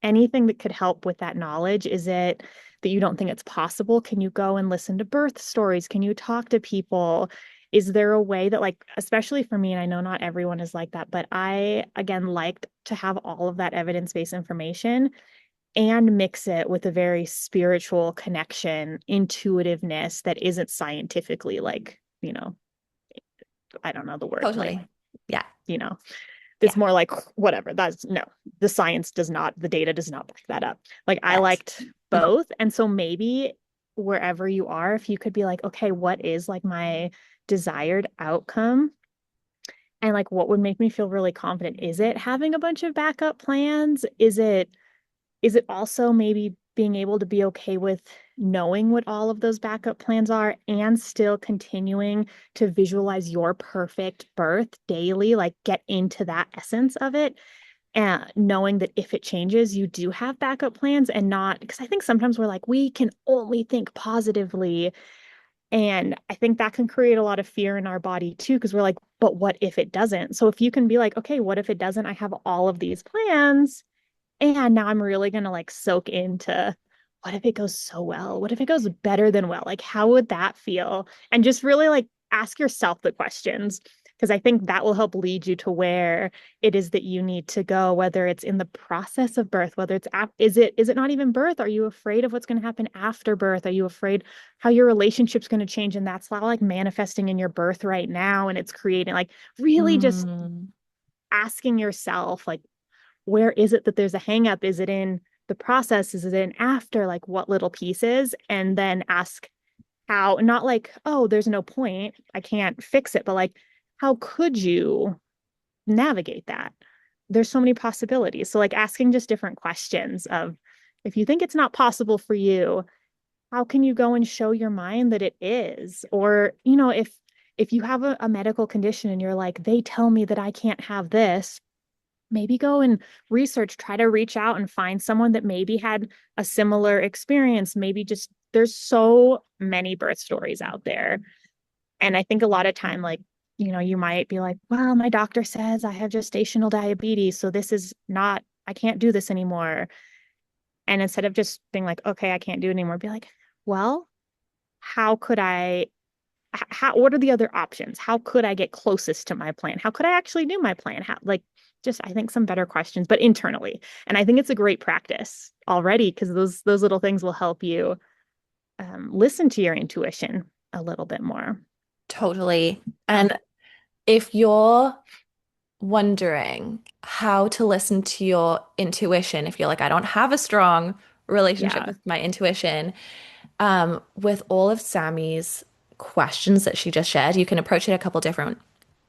[SPEAKER 2] anything that could help with that knowledge? Is it that you don't think it's possible? Can you go and listen to birth stories? Can you talk to people? Is there a way that, like, especially for me, and I know not everyone is like that, but I, again, liked to have all of that evidence-based information and mix it with a very spiritual connection, intuitiveness that isn't scientifically like, I don't know the word, like,
[SPEAKER 1] Totally. Yeah.
[SPEAKER 2] you know,
[SPEAKER 1] Yeah.
[SPEAKER 2] it's more like whatever. That's no, the science does not, the data does not back that up. Like I
[SPEAKER 1] Yes.
[SPEAKER 2] liked both. And so maybe wherever you are, if you could be like, okay, what is like my desired outcome? And like what would make me feel really confident? Is it having a bunch of backup plans? Is it also maybe being able to be okay with knowing what all of those backup plans are and still continuing to visualize your perfect birth daily, like get into that essence of it, and knowing that if it changes, you do have backup plans and not because I think sometimes we're like, we can only think positively. And I think that can create a lot of fear in our body too, because we're like, but what if it doesn't? So if you can be like, okay, what if it doesn't? I have all of these plans and now I'm really going to like soak into what if it goes so well? What if it goes better than well? Like, how would that feel? And just really like ask yourself the questions because I think that will help lead you to where it is that you need to go, whether it's in the process of birth, whether it's is it not even birth? Are you afraid of what's going to happen after birth? Are you afraid how your relationship's going to change? And that's not like manifesting in your birth right now. And it's creating like really just
[SPEAKER 1] Mm,
[SPEAKER 2] asking yourself like where is it that there's a hang up? Is it in the process? Is it in after? Like what little pieces? And then ask how, not like, oh, there's no point. I can't fix it, but like, how could you navigate that? There's so many possibilities. So like asking just different questions of if you think it's not possible for you, how can you go and show your mind that it is? Or, if you have a medical condition and you're like, they tell me that I can't have this, maybe go and research, try to reach out and find someone that maybe had a similar experience. Maybe just there's so many birth stories out there. And I think a lot of time, like, you might be like, well, my doctor says I have gestational diabetes. So this is not, I can't do this anymore. And instead of just being like, okay, I can't do it anymore, be like, well, how could I what are the other options? How could I get closest to my plan? How could I actually do my plan? How, like, just I think some better questions, but internally. And I think it's a great practice already because those little things will help you listen to your intuition a little bit more.
[SPEAKER 1] totally. And if you're wondering how to listen to your intuition, if you're like, I don't have a strong relationship
[SPEAKER 2] Yeah.
[SPEAKER 1] with my intuition, with all of Sammy's questions that she just shared, you can approach it a couple different,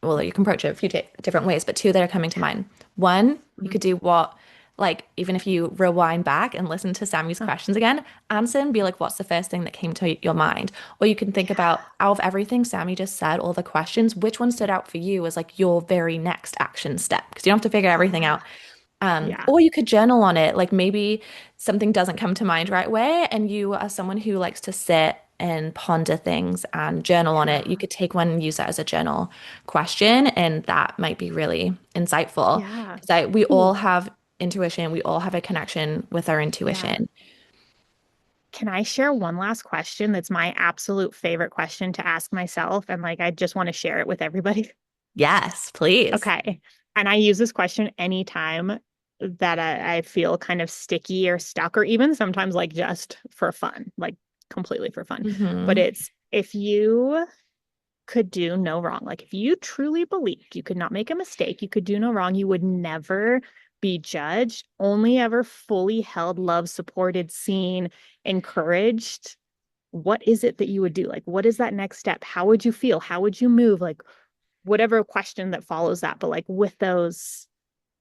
[SPEAKER 1] well, you can approach it a few different ways, but two that are coming to mind. One, you
[SPEAKER 2] Mhm.
[SPEAKER 1] could do what like even if you rewind back and listen to Sammy's
[SPEAKER 2] Uh,
[SPEAKER 1] questions again, answer and be like, what's the first thing that came to your mind? Or you can think
[SPEAKER 2] yeah.
[SPEAKER 1] about out of everything Sammy just said, all the questions, which one stood out for you as like your very next action step? Because you don't have to figure everything
[SPEAKER 2] Yeah.
[SPEAKER 1] out.
[SPEAKER 2] Yeah.
[SPEAKER 1] Or you could journal on it. Like maybe something doesn't come to mind right away, and you are someone who likes to sit and ponder things and journal on it. You
[SPEAKER 2] Yeah.
[SPEAKER 1] could take one and use that as a journal question, and that might be really insightful.
[SPEAKER 2] Yeah.
[SPEAKER 1] Because we all
[SPEAKER 2] Ooh.
[SPEAKER 1] have intuition, we all have a connection with our
[SPEAKER 2] Yeah.
[SPEAKER 1] intuition.
[SPEAKER 2] Can I share one last question that's my absolute favorite question to ask myself? And like, I just want to share it with everybody.
[SPEAKER 1] Yes, please.
[SPEAKER 2] Okay. And I use this question anytime that I feel kind of sticky or stuck, or even sometimes like just for fun, like completely for fun. But
[SPEAKER 1] Hmm.
[SPEAKER 2] it's if you could do no wrong, like if you truly believed you could not make a mistake, you could do no wrong, you would never be judged, only ever fully held, loved, supported, seen, encouraged. What is it that you would do? Like, what is that next step? How would you feel? How would you move? Like, whatever question that follows that, but like with those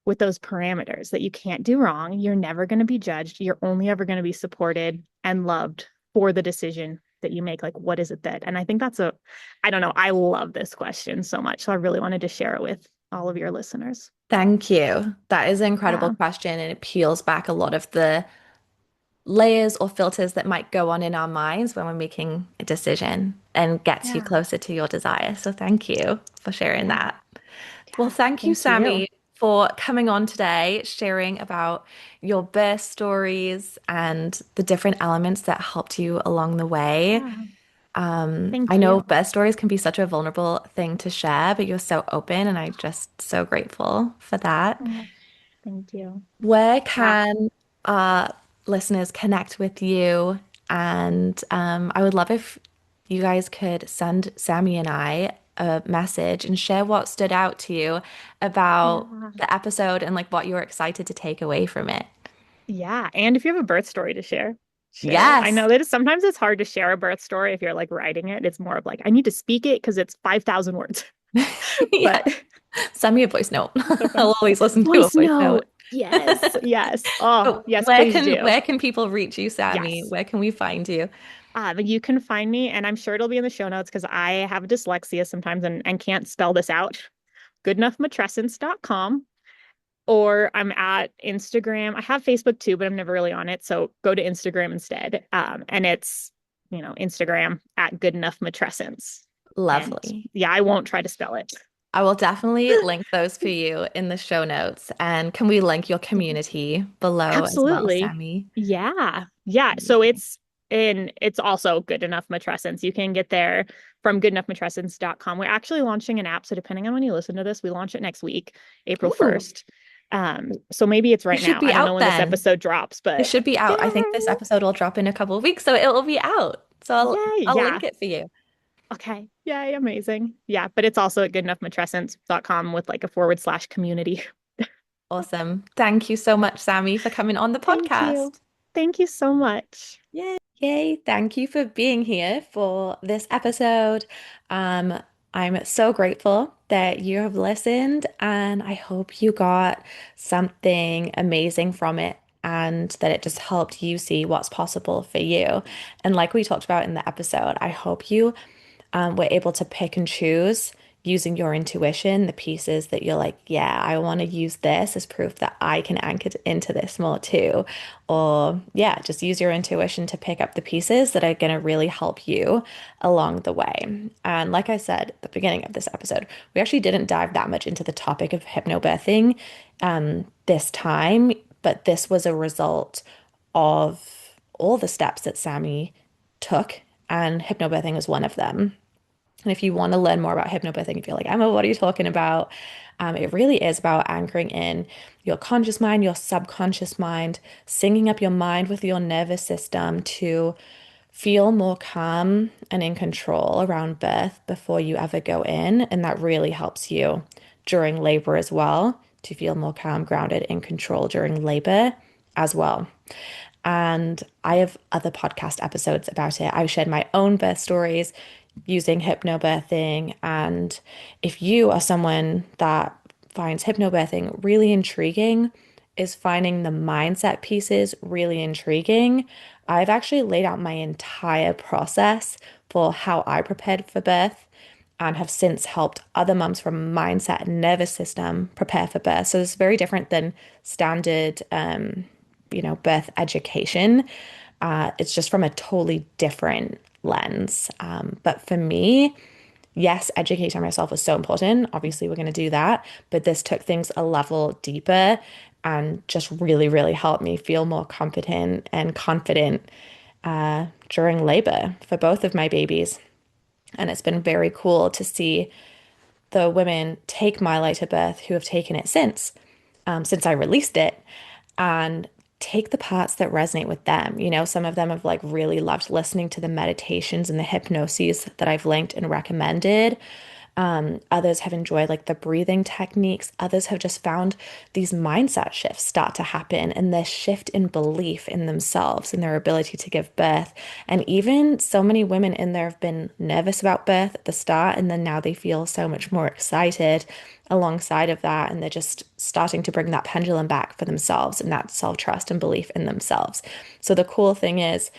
[SPEAKER 2] parameters that you can't do wrong, you're never going to be judged, you're only ever going to be supported and loved for the decision that you make. Like, what is it that? And I think that's a, I don't know, I love this question so much, so I really wanted to share it with all of your listeners.
[SPEAKER 1] Thank you. That is an incredible
[SPEAKER 2] Yeah.
[SPEAKER 1] question, and it peels back a lot of the layers or filters that might go on in our minds when we're making a decision and gets you
[SPEAKER 2] Yeah.
[SPEAKER 1] closer to your desire. So thank you for sharing
[SPEAKER 2] Yeah.
[SPEAKER 1] that. Well,
[SPEAKER 2] Yeah.
[SPEAKER 1] thank you,
[SPEAKER 2] Thank you.
[SPEAKER 1] Sammy, for coming on today, sharing about your birth stories and the different elements that helped you along the way.
[SPEAKER 2] Yeah.
[SPEAKER 1] I
[SPEAKER 2] Thank
[SPEAKER 1] know
[SPEAKER 2] you.
[SPEAKER 1] birth stories can be such a vulnerable thing to share, but you're so open, and I'm just so grateful for that.
[SPEAKER 2] Oh, thank you.
[SPEAKER 1] Where
[SPEAKER 2] Yeah.
[SPEAKER 1] can our listeners connect with you? And I would love if you guys could send Sammy and I a message and share what stood out to you about
[SPEAKER 2] Yeah.
[SPEAKER 1] the episode and like what you're excited to take away from it.
[SPEAKER 2] Yeah. And if you have a birth story to share, share it. I
[SPEAKER 1] Yes.
[SPEAKER 2] know that sometimes it's hard to share a birth story if you're like writing it. It's more of like, I need to speak it because it's 5,000 words.
[SPEAKER 1] Yeah.
[SPEAKER 2] But
[SPEAKER 1] Send me a voice note.
[SPEAKER 2] it's so fun.
[SPEAKER 1] I'll always listen to a
[SPEAKER 2] Voice
[SPEAKER 1] voice note.
[SPEAKER 2] note. Yes. Yes. Oh,
[SPEAKER 1] But
[SPEAKER 2] yes, please do.
[SPEAKER 1] where can people reach you, Sammy?
[SPEAKER 2] Yes.
[SPEAKER 1] Where can we find you?
[SPEAKER 2] But you can find me, and I'm sure it'll be in the show notes because I have dyslexia sometimes and can't spell this out. Goodenough matrescence.com. Or I'm at Instagram. I have Facebook too, but I'm never really on it. So go to Instagram instead. And it's, Instagram at Good Enough Matrescence. And
[SPEAKER 1] Lovely.
[SPEAKER 2] yeah, I won't try to spell it.
[SPEAKER 1] I will definitely link those for you in the show notes. And can we link your
[SPEAKER 2] Yeah,
[SPEAKER 1] community below as well,
[SPEAKER 2] absolutely.
[SPEAKER 1] Sammy?
[SPEAKER 2] Yeah. Yeah. So it's also Good Enough Matrescence. You can get there from goodenoughmatrescence.com. We're actually launching an app. So depending on when you listen to this, we launch it next week, April
[SPEAKER 1] Ooh,
[SPEAKER 2] 1st. So maybe it's
[SPEAKER 1] it
[SPEAKER 2] right
[SPEAKER 1] should
[SPEAKER 2] now.
[SPEAKER 1] be
[SPEAKER 2] I don't know
[SPEAKER 1] out
[SPEAKER 2] when this
[SPEAKER 1] then.
[SPEAKER 2] episode drops,
[SPEAKER 1] It
[SPEAKER 2] but
[SPEAKER 1] should be out. I think this
[SPEAKER 2] yay.
[SPEAKER 1] episode will drop in a couple of weeks, so it will be out. So
[SPEAKER 2] Yay.
[SPEAKER 1] I'll
[SPEAKER 2] Yeah.
[SPEAKER 1] link it for you.
[SPEAKER 2] Okay. Yay. Amazing. Yeah. But it's also at goodenoughmatrescence.com with like a / community.
[SPEAKER 1] Awesome. Thank you so much, Sammy, for coming on the
[SPEAKER 2] Thank you.
[SPEAKER 1] podcast.
[SPEAKER 2] Thank you so much.
[SPEAKER 1] Yay. Yay. Thank you for being here for this episode. Um, I'm so grateful that you have listened, and I hope you got something amazing from it and that it just helped you see what's possible for you. And like we talked about in the episode, I hope you were able to pick and choose using your intuition, the pieces that you're like, yeah, I want to use this as proof that I can anchor into this more too. Or, yeah, just use your intuition to pick up the pieces that are going to really help you along the way. And like I said at the beginning of this episode, we actually didn't dive that much into the topic of hypnobirthing this time, but this was a result of all the steps that Sammy took, and hypnobirthing is one of them. And if you want to learn more about hypnobirthing, if you're like, Emma, what are you talking about? It really is about anchoring in your conscious mind, your subconscious mind, syncing up your mind with your nervous system to feel more calm and in control around birth before you ever go in. And that really helps you during labor as well, to feel more calm, grounded, in control during labor as well. And I have other podcast episodes about it. I've shared my own birth stories using hypnobirthing. And if you are someone that finds hypnobirthing really intriguing is finding the mindset pieces really intriguing. I've actually laid out my entire process for how I prepared for birth and have since helped other mums from mindset and nervous system prepare for birth. So it's very different than standard, birth education. It's just from a totally different lens. But for me, yes, educating myself was so important. Obviously, we're going to do that. But this took things a level deeper and just really, really helped me feel more competent and confident during labor for both of my babies. And it's been very cool to see the women take my light of birth who have taken it since I released it, and take the parts that resonate with them. You know, some of them have like really loved listening to the meditations and the hypnoses that I've linked and recommended. Others have enjoyed like the breathing techniques. Others have just found these mindset shifts start to happen and this shift in belief in themselves and their ability to give birth. And even so many women in there have been nervous about birth at the start, and then now they feel so much more excited alongside of that. And they're just starting to bring that pendulum back for themselves and that self-trust and belief in themselves. So the cool thing is,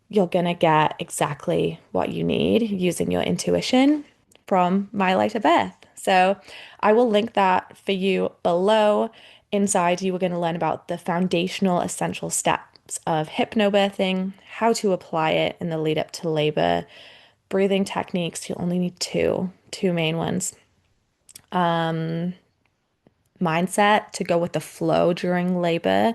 [SPEAKER 1] you're going to get exactly what you need using your intuition from My Light of Earth. So I will link that for you below. Inside, you are going to learn about the foundational essential steps of hypnobirthing, how to apply it in the lead up to labor, breathing techniques. You'll only need two main ones. Mindset to go with the flow during labor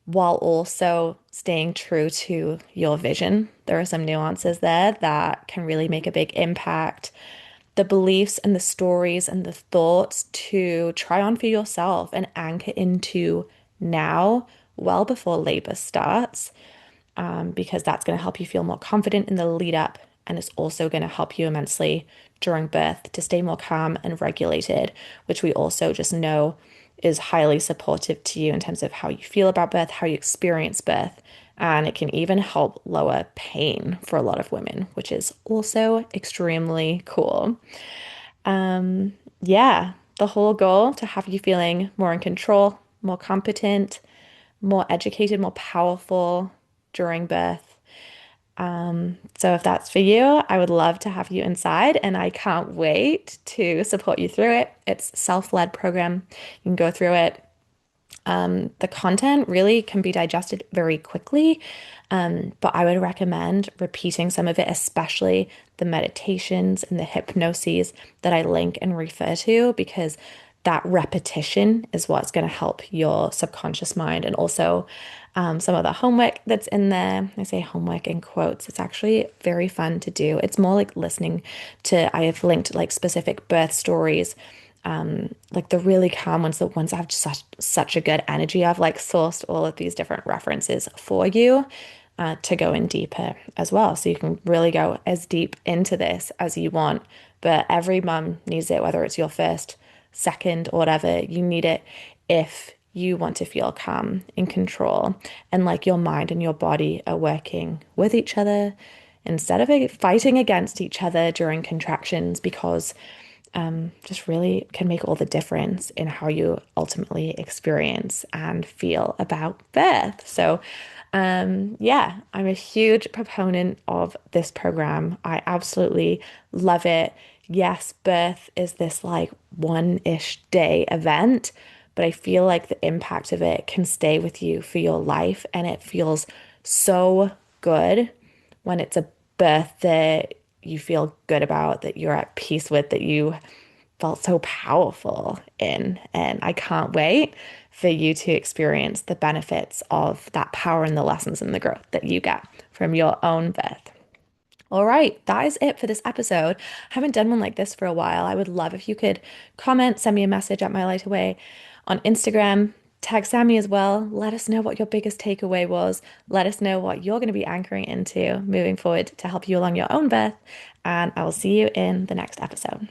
[SPEAKER 1] while also staying true to your vision. There are some nuances there that can really make a big impact. The beliefs and the stories and the thoughts to try on for yourself and anchor into now, well before labor starts, because that's going to help you feel more confident in the lead up. And it's also going to help you immensely during birth to stay more calm and regulated, which we also just know is highly supportive to you in terms of how you feel about birth, how you experience birth. And it can even help lower pain for a lot of women, which is also extremely cool. Yeah, the whole goal to have you feeling more in control, more competent, more educated, more powerful during birth. So if that's for you, I would love to have you inside, and I can't wait to support you through it. It's self-led program. You can go through it. The content really can be digested very quickly, but I would recommend repeating some of it, especially the meditations and the hypnoses that I link and refer to, because that repetition is what's going to help your subconscious mind. And also, some of the homework that's in there. I say homework in quotes. It's actually very fun to do. It's more like listening to, I have linked like specific birth stories, like the really calm ones, the ones that have such a good energy. I've like sourced all of these different references for you to go in deeper as well. So you can really go as deep into this as you want. But every mum needs it, whether it's your first, second, or whatever. You need it if you want to feel calm, in control, and like your mind and your body are working with each other instead of fighting against each other during contractions, because just really can make all the difference in how you ultimately experience and feel about birth. So, yeah, I'm a huge proponent of this program. I absolutely love it. Yes, birth is this like one-ish day event, but I feel like the impact of it can stay with you for your life, and it feels so good when it's a birth that you feel good about, that you're at peace with, that you felt so powerful in. And I can't wait for you to experience the benefits of that power and the lessons and the growth that you get from your own birth. All right, that is it for this episode. I haven't done one like this for a while. I would love if you could comment, send me a message at My Light Away on Instagram, tag Sammy as well. Let us know what your biggest takeaway was. Let us know what you're going to be anchoring into moving forward to help you along your own birth. And I will see you in the next episode.